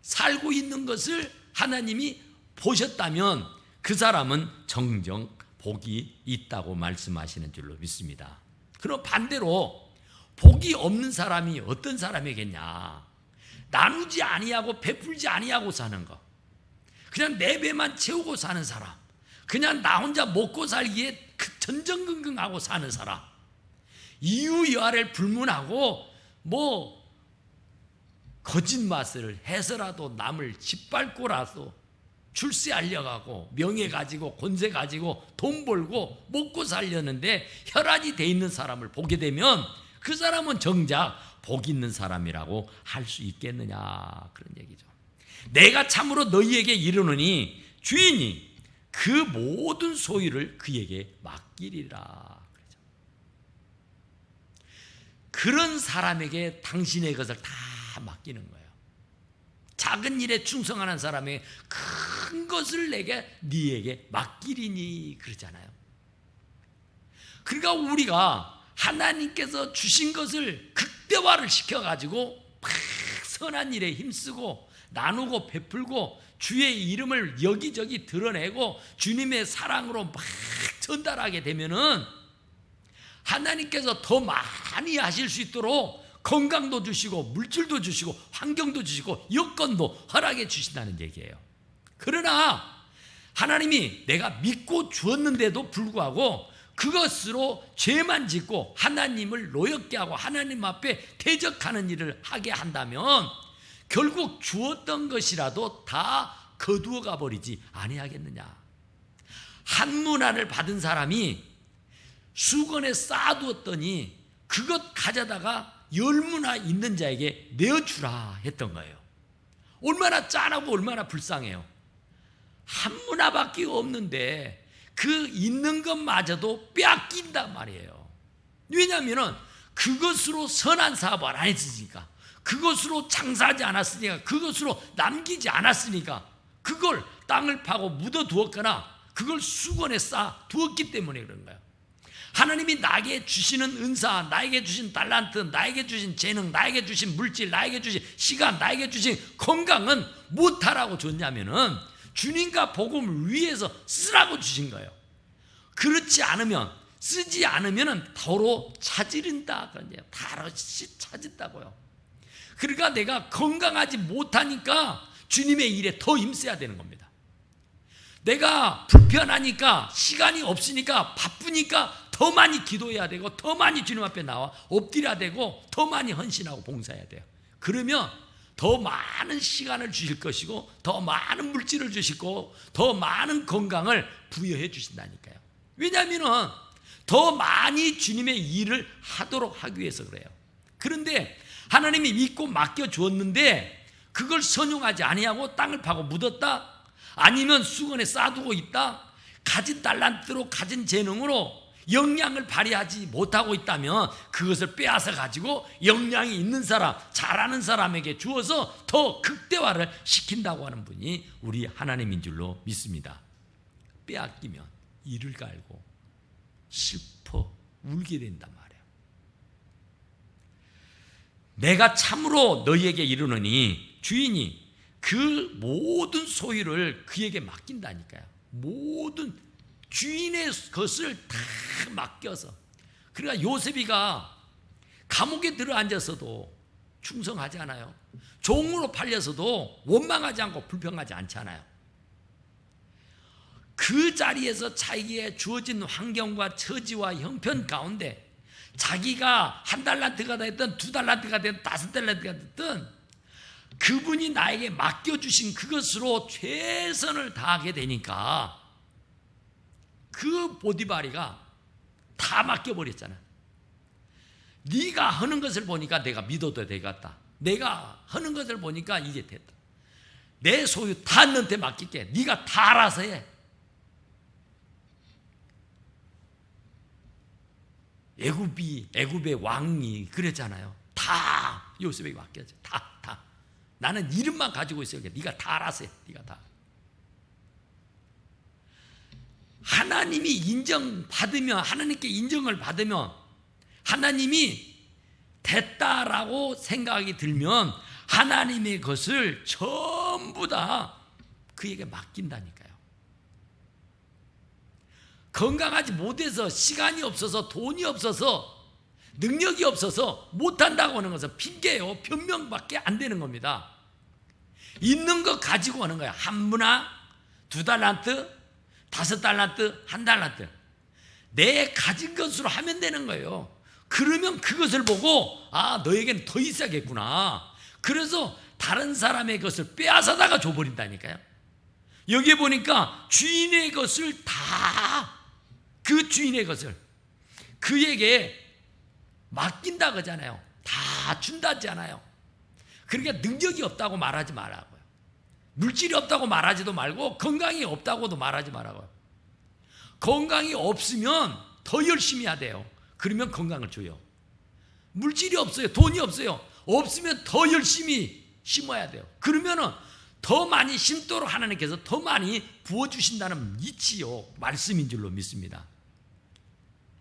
살고 있는 것을 하나님이 보셨다면 그 사람은 정정 복이 있다고 말씀하시는 줄로 믿습니다. 그럼 반대로 복이 없는 사람이 어떤 사람이겠냐? 나누지 아니하고 베풀지 아니하고 사는 거, 그냥 내 배만 채우고 사는 사람, 그냥 나 혼자 먹고 살기에 전전긍긍하고 사는 사람, 이유 여하를 불문하고 뭐 거짓말을 해서라도 남을 짓밟고라도 출세 하려고 명예 가지고 권세 가지고 돈 벌고 먹고 살려는데 혈안이 돼 있는 사람을 보게 되면 그 사람은 정작 복 있는 사람이라고 할 수 있겠느냐 그런 얘기죠. 내가 참으로 너희에게 이르노니 주인이 그 모든 소유를 그에게 맡기리라. 그런 사람에게 당신의 것을 다 맡기는 거예요. 작은 일에 충성하는 사람에게 큰 것을 네게 맡기리니 그러잖아요. 그러니까 우리가 하나님께서 주신 것을 극대화를 시켜가지고 막 선한 일에 힘쓰고 나누고 베풀고 주의 이름을 여기저기 드러내고 주님의 사랑으로 막 전달하게 되면은 하나님께서 더 많이 하실 수 있도록 건강도 주시고 물질도 주시고 환경도 주시고 여건도 허락해 주신다는 얘기예요. 그러나 하나님이 내가 믿고 주었는데도 불구하고 그것으로 죄만 짓고 하나님을 노엽게 하고 하나님 앞에 대적하는 일을 하게 한다면 결국 주었던 것이라도 다 거두어 가버리지 아니하겠느냐. 한 문안을 받은 사람이 수건에 쌓아두었더니 그것 가져다가 10문화 있는 자에게 내어주라 했던 거예요. 얼마나 짠하고 얼마나 불쌍해요. 한 문화밖에 없는데 그 있는 것마저도 빼앗긴단 말이에요. 왜냐하면 그것으로 선한 사업을 안 했으니까, 그것으로 장사하지 않았으니까, 그것으로 남기지 않았으니까, 그걸 땅을 파고 묻어두었거나 그걸 수건에 쌓아 두었기 때문에 그런 거예요. 하나님이 나에게 주시는 은사, 나에게 주신 달란트, 나에게 주신 재능, 나에게 주신 물질, 나에게 주신 시간, 나에게 주신 건강은 못하라고 줬냐면은 주님과 복음을 위해서 쓰라고 주신 거예요. 그렇지 않으면, 쓰지 않으면 더러 차지른다 그런 얘기예요. 다시 차진다고요. 그러니까 내가 건강하지 못하니까 주님의 일에 더 힘써야 되는 겁니다. 내가 불편하니까, 시간이 없으니까, 바쁘니까 더 많이 기도해야 되고, 더 많이 주님 앞에 나와 엎드려야 되고, 더 많이 헌신하고 봉사해야 돼요. 그러면 더 많은 시간을 주실 것이고, 더 많은 물질을 주시고, 더 많은 건강을 부여해 주신다니까요. 왜냐하면 더 많이 주님의 일을 하도록 하기 위해서 그래요. 그런데 하나님이 믿고 맡겨 주었는데 그걸 선용하지 아니하고 땅을 파고 묻었다, 아니면 수건에 쌓아두고 있다, 가진 달란트로 가진 재능으로 역량을 발휘하지 못하고 있다면 그것을 빼앗아 가지고 역량이 있는 사람, 잘하는 사람에게 주어서 더 극대화를 시킨다고 하는 분이 우리 하나님인 줄로 믿습니다. 빼앗기면 이를 갈고 슬퍼 울게 된단 말이에요. 내가 참으로 너희에게 이르노니 주인이 그 모든 소유를 그에게 맡긴다니까요. 모든 주인의 것을 다 맡겨서. 그러니까 요셉이가 감옥에 들어앉아서도 충성하지 않아요. 종으로 팔려서도 원망하지 않고 불평하지 않잖아요. 그 자리에서 자기에게 주어진 환경과 처지와 형편 가운데 자기가 1달란트가 됐든 2달란트가 됐든 5달란트가 됐든 그분이 나에게 맡겨주신 그것으로 최선을 다하게 되니까 그 보디바리가 다 맡겨버렸잖아. 네가 하는 것을 보니까 내가 믿어도 되겠다. 내가 하는 것을 보니까 이제 됐다. 내 소유 다 너한테 맡길게. 네가 다 알아서 해. 애굽의 왕이 그랬잖아요. 다 요셉에게 맡겨져. 다. 나는 이름만 가지고 있어요. 네가 다 알아서 해. 네가 다. 하나님이 인정받으면, 하나님께 인정을 받으면, 하나님이 됐다라고 생각이 들면 하나님의 것을 전부 다 그에게 맡긴다니까요. 건강하지 못해서, 시간이 없어서, 돈이 없어서, 능력이 없어서 못한다고 하는 것은 핑계예요. 변명밖에 안 되는 겁니다. 있는 거 가지고 하는 거야. 한 문화, 2달란트, 5달란트, 1달란트. 내 가진 것으로 하면 되는 거예요. 그러면 그것을 보고 너에게는 더 있어야겠구나. 그래서 다른 사람의 것을 빼앗아다가 줘버린다니까요. 여기에 보니까 주인의 것을 다, 그 주인의 것을 그에게 맡긴다 그러잖아요. 다 준다잖아요. 그러니까 능력이 없다고 말하지 말라고요. 물질이 없다고 말하지도 말고 건강이 없다고도 말하지 말라고요. 건강이 없으면 더 열심히 해야 돼요. 그러면 건강을 줘요. 물질이 없어요. 돈이 없어요. 없으면 더 열심히 심어야 돼요. 그러면은 더 많이 심도록 하나님께서 더 많이 부어주신다는 이치요 말씀인 줄로 믿습니다.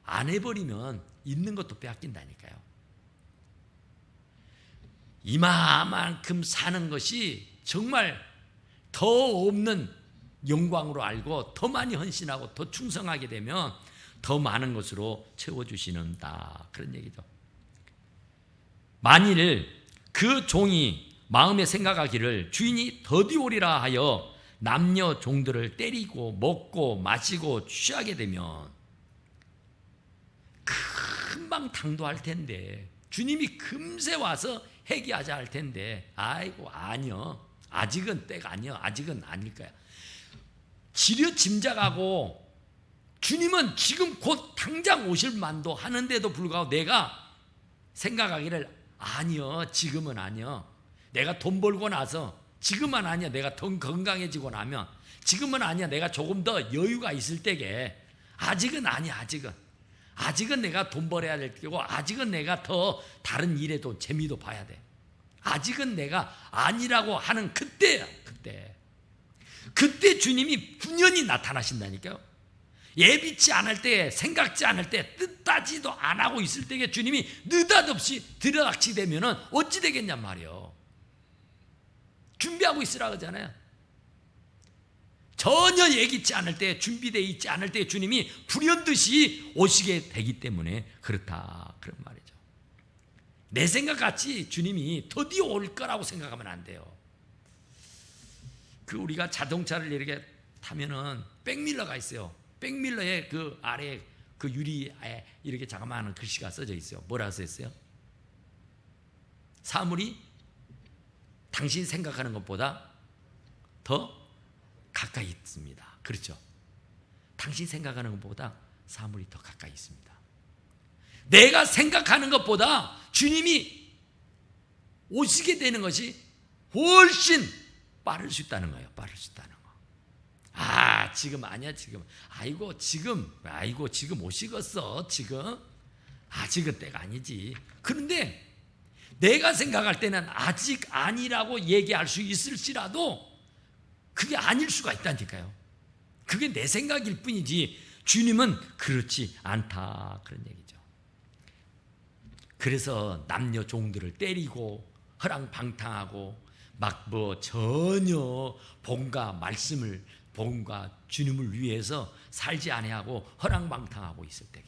안 해버리면 있는 것도 빼앗긴다니까요. 이만큼 사는 것이 정말 더 없는 영광으로 알고 더 많이 헌신하고 더 충성하게 되면 더 많은 것으로 채워주시는다. 그런 얘기죠. 만일 그 종이 마음에 생각하기를 주인이 더디 오리라 하여 남녀 종들을 때리고 먹고 마시고 취하게 되면 금방 당도할 텐데, 주님이 금세 와서 회개하자 할 텐데, 아이고 아니요, 아직은 때가 아니요, 아직은 아닐 거야. 지려 짐작하고 주님은 지금 곧 당장 오실 만도 하는데도 불구하고 내가 생각하기를 아니요, 지금은 아니요, 내가 돈 벌고 나서, 지금은 아니야, 내가 더 건강해지고 나면, 지금은 아니야, 내가 조금 더 여유가 있을 때게, 아직은 아니야, 아직은 내가 돈 벌어야 될 때고, 아직은 내가 더 다른 일에도 재미도 봐야 돼. 아직은 내가 아니라고 하는 그때야, 그때 주님이 분연히 나타나신다니까요. 예비치 않을 때, 생각지 않을 때, 뜻하지도 안 하고 있을 때에 주님이 느닷없이 들여닥치되면은 어찌 되겠냔 말이에요. 준비하고 있으라 그러잖아요. 전혀 예기치 않을 때, 준비되어 있지 않을 때 주님이 불현듯이 오시게 되기 때문에 그렇다, 그런 말이죠. 내 생각같이 주님이 더디 올 거라고 생각하면 안 돼요. 그 우리가 자동차를 이렇게 타면은 백밀러가 있어요. 백밀러의 그 아래 그 유리에 이렇게 자그마한 글씨가 써져 있어요. 뭐라고 써 있어요? 사물이 당신이 생각하는 것보다 더 가까이 있습니다. 그렇죠? 당신이 생각하는 것보다 사물이 더 가까이 있습니다. 내가 생각하는 것보다 주님이 오시게 되는 것이 훨씬 빠를 수 있다는 거예요. 빠를 수 있다는 거. 지금 아니야, 지금. 아이고 지금 오시겠어, 지금. 아직은 때가 아니지. 그런데 내가 생각할 때는 아직 아니라고 얘기할 수 있을지라도 그게 아닐 수가 있다니까요. 그게 내 생각일 뿐이지 주님은 그렇지 않다, 그런 얘기죠. 그래서 남녀 종들을 때리고 허랑방탕하고 막 전혀 본과 말씀을, 본과 주님을 위해서 살지 아니하고 허랑방탕하고 있을 때게,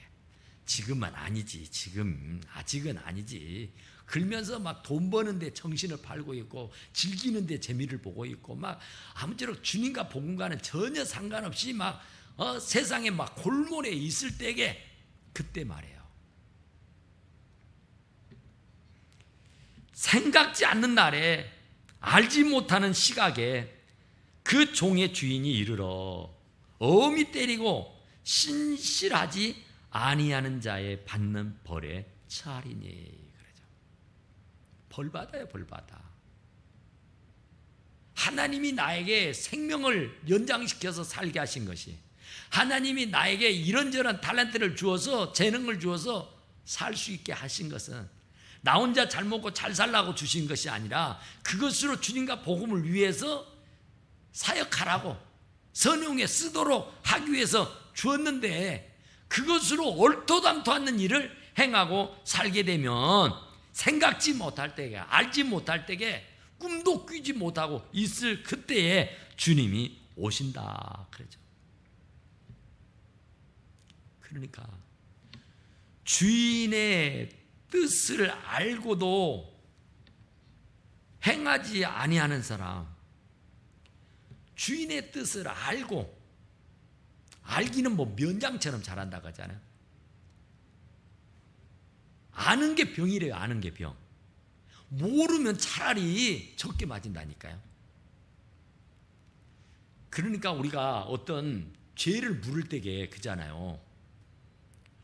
지금은 아니지, 지금 아직은 아니지, 그러면서 막 돈 버는데 정신을 팔고 있고 즐기는데 재미를 보고 있고 막 아무쪼록 주님과 복음과는 전혀 상관없이 막 세상에 막 골몰에 있을 때에 그때 말이에요. 생각지 않는 날에 알지 못하는 시각에 그 종의 주인이 이르러 엄히 때리고 신실하지 아니하는 자의 받는 벌에 처하리니. 그러죠. 벌 받아요, 벌 받아. 하나님이 나에게 생명을 연장시켜서 살게 하신 것이, 하나님이 나에게 이런저런 탤런트를 주어서 재능을 주어서 살 수 있게 하신 것은 나 혼자 잘 먹고 잘 살라고 주신 것이 아니라 그것으로 주님과 복음을 위해서 사역하라고 선용에 쓰도록 하기 위해서 주었는데, 그것으로 옳도당토 않는 일을 행하고 살게 되면 생각지 못할 때에, 알지 못할 때에, 꿈도 꾸지 못하고 있을 그때에 주님이 오신다 그러죠. 그러니까 주인의 뜻을 알고도 행하지 아니하는 사람, 주인의 뜻을 알고, 알기는 뭐 면장처럼 잘한다고 하잖아요. 아는 게 병이래요. 아는 게 병. 모르면 차라리 적게 맞은다니까요. 그러니까 우리가 어떤 죄를 물을 때게 그잖아요.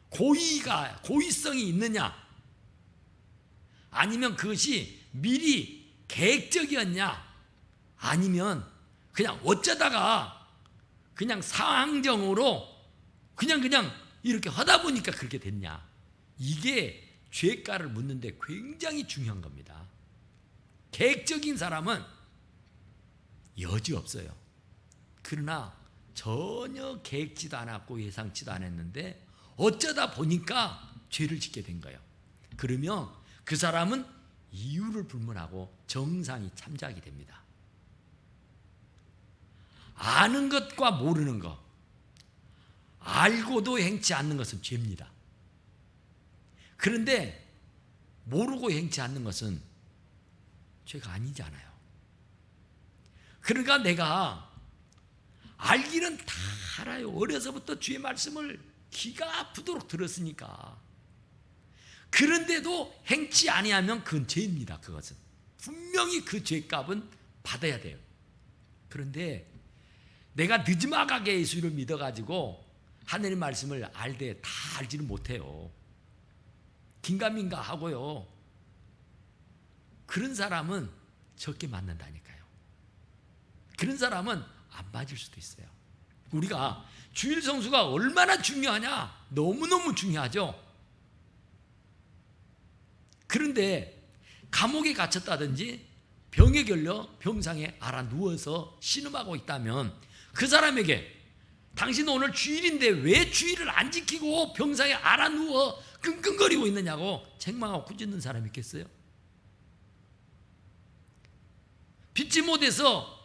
고의성이 있느냐, 아니면 그것이 미리 계획적이었냐, 아니면 그냥 어쩌다가 그냥 상황적으로 그냥 이렇게 하다 보니까 그렇게 됐냐. 이게 죄가를 묻는데 굉장히 중요한 겁니다. 계획적인 사람은 여지 없어요. 그러나 전혀 계획지도 않았고 예상치도 않았는데 어쩌다 보니까 죄를 짓게 된 거예요. 그러면 그 사람은 이유를 불문하고 정상이 참작이 됩니다. 아는 것과 모르는 것, 알고도 행치 않는 것은 죄입니다. 그런데 모르고 행치 않는 것은 죄가 아니잖아요. 그러니까 내가 알기는 다 알아요. 어려서부터 주의 말씀을 귀가 아프도록 들었으니까. 그런데도 행치 아니하면 그건 죄입니다. 그것은 분명히 그 죄값은 받아야 돼요. 그런데 내가 늦지막하게 예수를 믿어가지고 하나님 말씀을 알되 다 알지는 못해요. 긴가민가 하고요. 그런 사람은 적게 맞는다니까요. 그런 사람은 안 맞을 수도 있어요. 우리가 주일 성수가 얼마나 중요하냐? 너무너무 중요하죠. 그런데 감옥에 갇혔다든지 병에 걸려 병상에 알아 누워서 신음하고 있다면 그 사람에게 당신 오늘 주일인데 왜 주일을 안 지키고 병상에 알아 누워 끙끙거리고 있느냐고 책망하고 꾸짖는 사람이 있겠어요? 믿지 못해서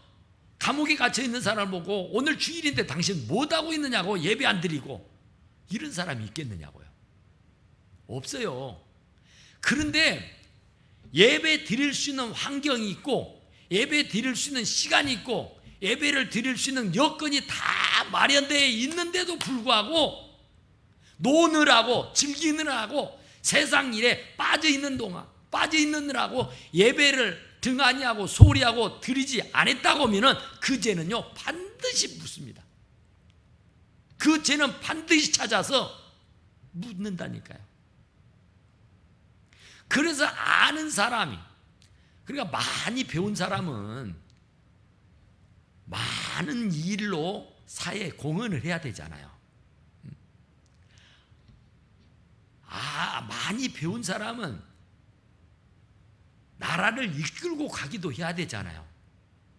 감옥에 갇혀 있는 사람을 보고 오늘 주일인데 당신 못하고 있느냐고 예배 안 드리고 이런 사람이 있겠느냐고요. 없어요. 그런데 예배 드릴 수 있는 환경이 있고 예배 드릴 수 있는 시간이 있고 예배를 드릴 수 있는 여건이 다 마련되어 있는데도 불구하고 노느라고 즐기느라고 세상 일에 빠져있느라고 예배를 등한히하고 소리하고 드리지 않았다고 하면 그 죄는요 반드시 묻습니다. 그 죄는 반드시 찾아서 묻는다니까요. 그래서 아는 사람이, 그러니까 많이 배운 사람은 많은 일로 사회에 공헌을 해야 되잖아요. 많이 배운 사람은 나라를 이끌고 가기도 해야 되잖아요.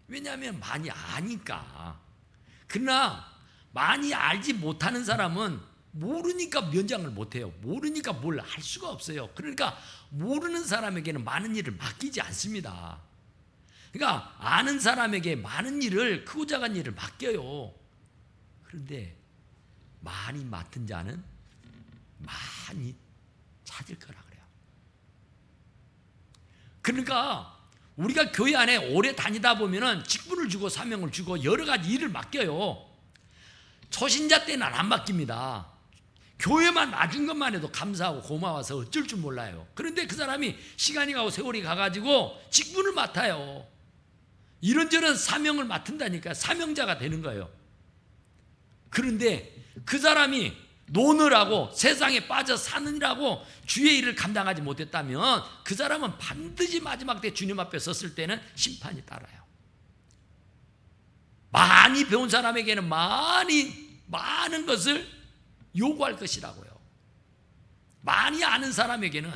왜냐하면 많이 아니까. 그러나 많이 알지 못하는 사람은 모르니까 면장을 못해요. 모르니까 뭘 할 수가 없어요. 그러니까 모르는 사람에게는 많은 일을 맡기지 않습니다. 그러니까 아는 사람에게 많은 일을, 크고 작은 일을 맡겨요. 그런데 많이 맡은 자는 많이 찾을 거라 그래요. 그러니까 우리가 교회 안에 오래 다니다 보면은 직분을 주고 사명을 주고 여러 가지 일을 맡겨요. 초신자 때는 안 맡깁니다. 교회만 놔준 것만 해도 감사하고 고마워서 어쩔 줄 몰라요. 그런데 그 사람이 시간이 가고 세월이 가가지고 직분을 맡아요. 이런저런 사명을 맡은다니까 사명자가 되는 거예요. 그런데 그 사람이 노느라고 세상에 빠져 사느라고 주의 일을 감당하지 못했다면 그 사람은 반드시 마지막 때 주님 앞에 섰을 때는 심판이 따라요. 많이 배운 사람에게는 많은 것을 요구할 것이라고요. 많이 아는 사람에게는,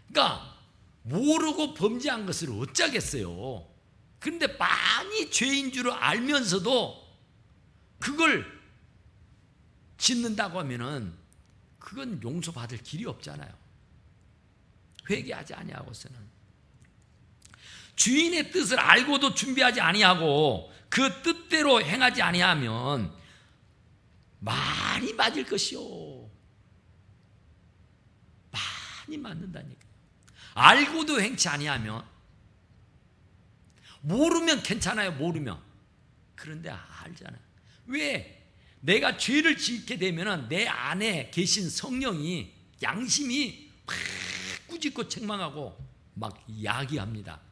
그러니까 모르고 범죄한 것을 어쩌겠어요. 그런데 많이 죄인 줄 알면서도 그걸 짓는다고 하면은 그건 용서받을 길이 없잖아요. 회개하지 아니하고서는, 주인의 뜻을 알고도 준비하지 아니하고 그 뜻대로 행하지 아니하면 많이 맞을 것이요. 많이 맞는다니까. 알고도 행치 아니하면, 모르면 괜찮아요. 모르면. 그런데 알잖아요. 왜? 내가 죄를 짓게 되면 내 안에 계신 성령이, 양심이 막 꾸짖고 책망하고 막 야기합니다.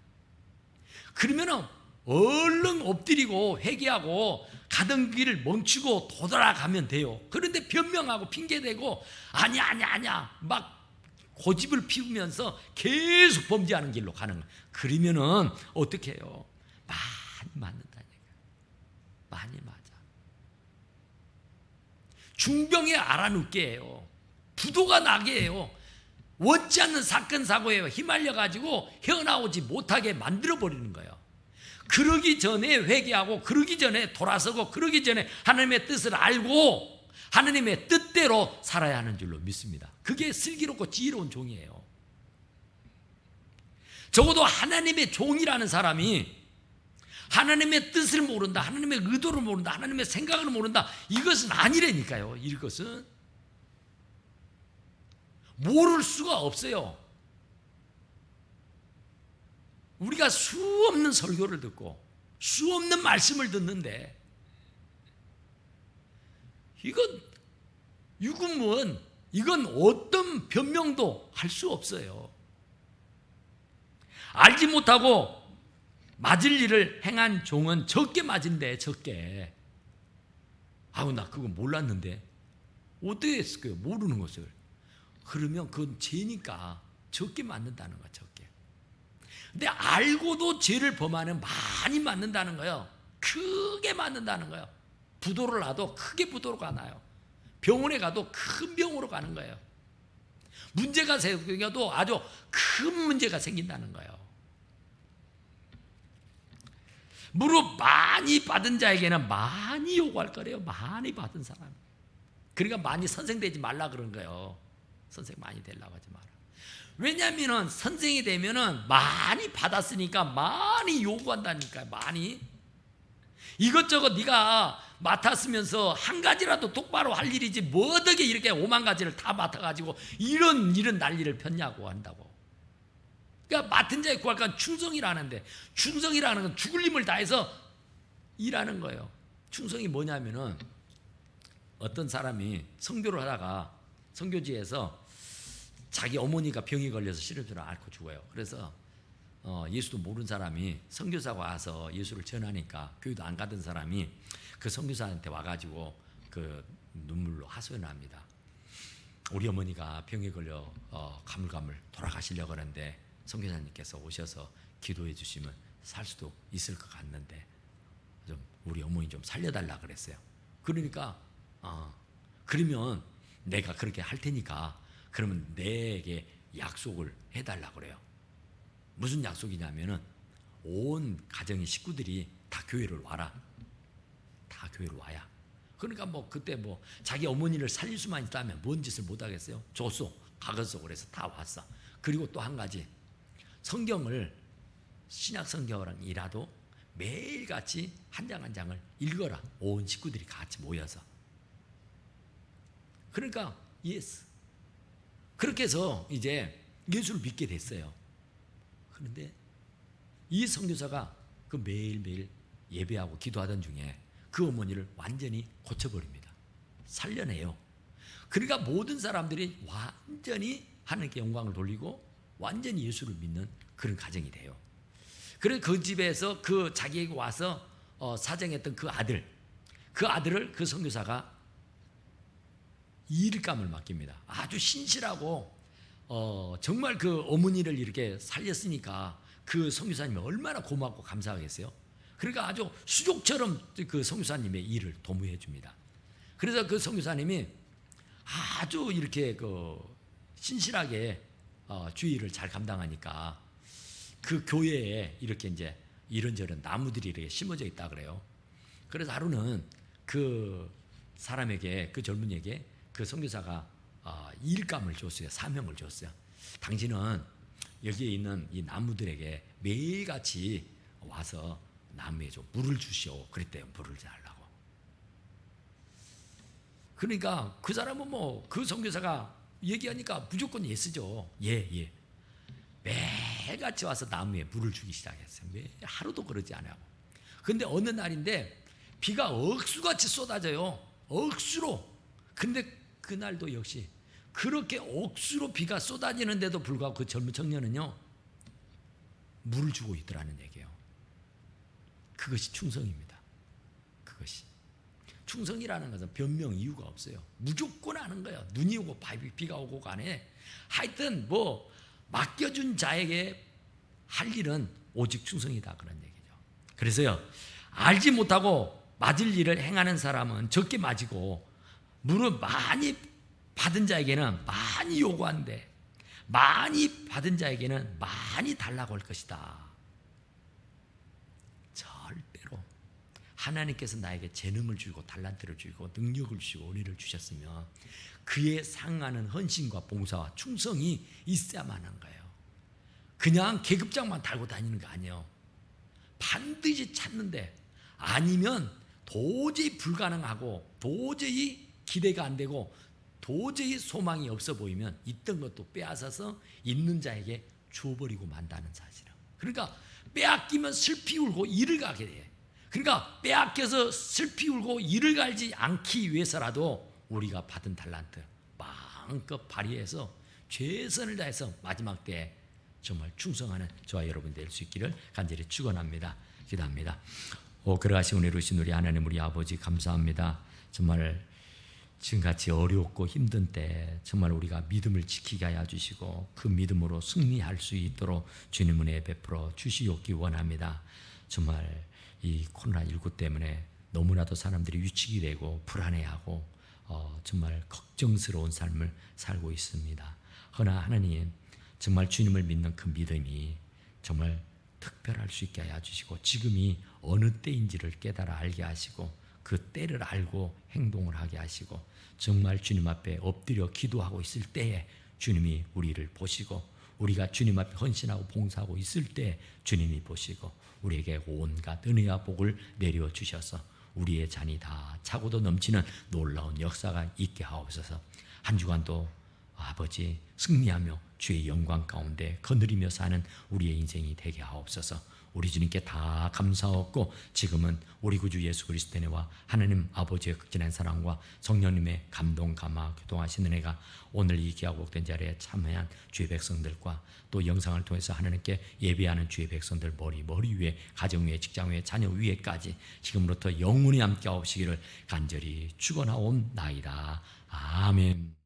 그러면 얼른 엎드리고 회개하고 가던 길을 멈추고 돌아가면 돼요. 그런데 변명하고 핑계대고 아니야 막 고집을 피우면서 계속 범죄하는 길로 가는 거예요. 그러면은 어떻게 해요? 많이 맞는다니까. 많이 맞아. 중병에 알아눕게 해요. 부도가 나게 해요. 원치 않는 사건 사고에 휘말려 가지고 헤어나오지 못하게 만들어 버리는 거예요. 그러기 전에 회개하고, 그러기 전에 돌아서고, 그러기 전에 하나님의 뜻을 알고 하나님의 뜻대로 살아야 하는 줄로 믿습니다. 그게 슬기롭고 지혜로운 종이에요. 적어도 하나님의 종이라는 사람이 하나님의 뜻을 모른다, 하나님의 의도를 모른다, 하나님의 생각을 모른다, 이것은 아니라니까요. 이것은 모를 수가 없어요. 우리가 수없는 설교를 듣고 수없는 말씀을 듣는데 이건 유구무원, 이건 어떤 변명도 할 수 없어요. 알지 못하고 맞을 일을 행한 종은 적게 맞은데, 적게. 아우, 나 그거 몰랐는데 어떻게 했을까요? 모르는 것을. 그러면 그건 죄니까 적게 맞는다는 거야. 적게. 근데 알고도 죄를 범하면 많이 맞는다는 거예요. 크게 맞는다는 거예요. 부도를 놔도 크게 부도로 가나요. 병원에 가도 큰 병으로 가는 거예요. 문제가 생겨도 아주 큰 문제가 생긴다는 거예요. 무릇 많이 받은 자에게는 많이 요구할 거래요. 많이 받은 사람. 그러니까 많이 선생 되지 말라 그런 거예요. 선생 많이 되려고 하지 마라. 왜냐하면 선생이 되면은 많이 받았으니까 많이 요구한다니까요. 많이. 이것저것 네가 맡았으면서 한 가지라도 똑바로 할 일이지 뭐 어떻게 이렇게 5만 가지를 다 맡아가지고 이런 난리를 폈냐고 한다고. 그러니까 맡은 자의 구할 건 충성이라는데, 충성이라는 건 죽을 힘을 다해서 일하는 거예요. 충성이 뭐냐면은, 어떤 사람이 선교를 하다가 선교지에서 자기 어머니가 병이 걸려서 시름시름 앓고 죽어요. 그래서 예수도 모르는 사람이 선교사가 와서 예수를 전하니까 교회도 안 가던 사람이 그 선교사한테 와가지고 그 눈물로 하소연을 합니다. 우리 어머니가 병에 걸려 가물가물 돌아가시려고 하는데 선교사님께서 오셔서 기도해 주시면 살 수도 있을 것 같는데 좀 우리 어머니 좀 살려달라 그랬어요. 그러니까 그러면 내가 그렇게 할 테니까 그러면 내게 약속을 해달라 그래요. 무슨 약속이냐면은 온 가정의 식구들이 다 교회를 와라. 다 교회를 와야. 그러니까 뭐 그때 뭐 자기 어머니를 살릴 수만 있다면 뭔 짓을 못 하겠어요? 줬어. 가겠어. 그래서 다 왔어. 그리고 또 한 가지, 성경을 신약 성경이라도 매일같이 한 장 한 장을 읽어라. 온 식구들이 같이 모여서. 그러니까 예스. 그렇게 해서 이제 예수를 믿게 됐어요. 그런데 이 선교사가 그 매일매일 예배하고 기도하던 중에 그 어머니를 완전히 고쳐버립니다. 살려내요. 그러니까 모든 사람들이 완전히 하나님께 영광을 돌리고 완전히 예수를 믿는 그런 가정이 돼요. 그래서 그 집에서 그 자기에게 와서 사정했던 그 아들을 그 선교사가 일감을 맡깁니다. 아주 신실하고 정말 그 어머니를 이렇게 살렸으니까 그 선교사님이 얼마나 고맙고 감사하겠어요. 그러니까 아주 수족처럼 그 선교사님의 일을 도모해 줍니다. 그래서 그 선교사님이 아주 이렇게 그 신실하게 주의 일을 잘 감당하니까 그 교회에 이렇게 이제 이런저런 나무들이 이렇게 심어져 있다 그래요. 그래서 하루는 그 사람에게, 그 젊은이에게 그 선교사가 일감을 줬어요. 사명을 줬어요. 당신은 여기에 있는 이 나무들에게 매일같이 와서 나무에 좀 물을 주시오. 그랬대요. 물을 달라고. 그러니까 그 사람은 뭐 그 선교사가 얘기하니까 무조건 예스죠. 예. 매일같이 와서 나무에 물을 주기 시작했어요. 매 하루도 그러지 않아요. 근데 어느 날인데 비가 억수같이 쏟아져요. 억수로. 근데 그날도 역시 그렇게 억수로 비가 쏟아지는데도 불구하고 그 젊은 청년은요, 물을 주고 있더라는 얘기예요. 그것이 충성입니다. 그것이. 충성이라는 것은 변명 이유가 없어요. 무조건 하는 거예요. 눈이 오고 비가 오고 간에 하여튼 뭐 맡겨준 자에게 할 일은 오직 충성이다, 그런 얘기죠. 그래서요, 알지 못하고 맞을 일을 행하는 사람은 적게 맞이고, 물을 많이 받은 자에게는 많이 요구하는데 많이 받은 자에게는 많이 달라고 할 것이다. 절대로 하나님께서 나에게 재능을 주고 달란트를 주고 능력을 주고 은혜를 주셨으면 그에 상하는 헌신과 봉사와 충성이 있어야만 하는 거예요. 그냥 계급장만 달고 다니는 거 아니에요. 반드시 찾는데, 아니면 도저히 불가능하고 도저히 기대가 안 되고 도저히 소망이 없어 보이면 있던 것도 빼앗아서 있는 자에게 줘버리고 만다는 사실이에요. 그러니까 빼앗기면 슬피 울고 이를 가게 돼. 그러니까 빼앗겨서 슬피 울고 이를 갈지 않기 위해서라도 우리가 받은 달란트 마음껏 발휘해서 최선을 다해서 마지막 때에 정말 충성하는 저와 여러분 될 수 있기를 간절히 축원합니다. 기도합니다. 그러하신 은혜로우신 우리 하나님, 우리 아버지 감사합니다. 정말 지금같이 어렵고 힘든 때 정말 우리가 믿음을 지키게 하여 주시고 그 믿음으로 승리할 수 있도록 주님 은혜 베풀어 주시옵기 원합니다. 정말 이 코로나19 때문에 너무나도 사람들이 위축이 되고 불안해하고 정말 걱정스러운 삶을 살고 있습니다. 그러나 하나님, 정말 주님을 믿는 그 믿음이 정말 특별할 수 있게 하여 주시고 지금이 어느 때인지를 깨달아 알게 하시고 그 때를 알고 행동을 하게 하시고 정말 주님 앞에 엎드려 기도하고 있을 때에 주님이 우리를 보시고 우리가 주님 앞에 헌신하고 봉사하고 있을 때 주님이 보시고 우리에게 온갖 은혜와 복을 내려 주셔서 우리의 잔이 다 차고도 넘치는 놀라운 역사가 있게 하옵소서. 한 주간도 아버지 승리하며 주의 영광 가운데 거느리며 사는 우리의 인생이 되게 하옵소서. 우리 주님께 다 감사하고 지금은 우리 구주 예수 그리스도의 은혜와 하나님 아버지의 극진한 사랑과 성령님의 감동 감화 교통하신 은혜가 오늘 이 귀하고 복된 자리에 참여한 주의 백성들과 또 영상을 통해서 하나님께 예배하는 주의 백성들 머리 위에 가정 위에 직장 위에 자녀 위에까지 지금부터 영원히 함께 하옵시기를 간절히 축원하옵나이다. 아멘.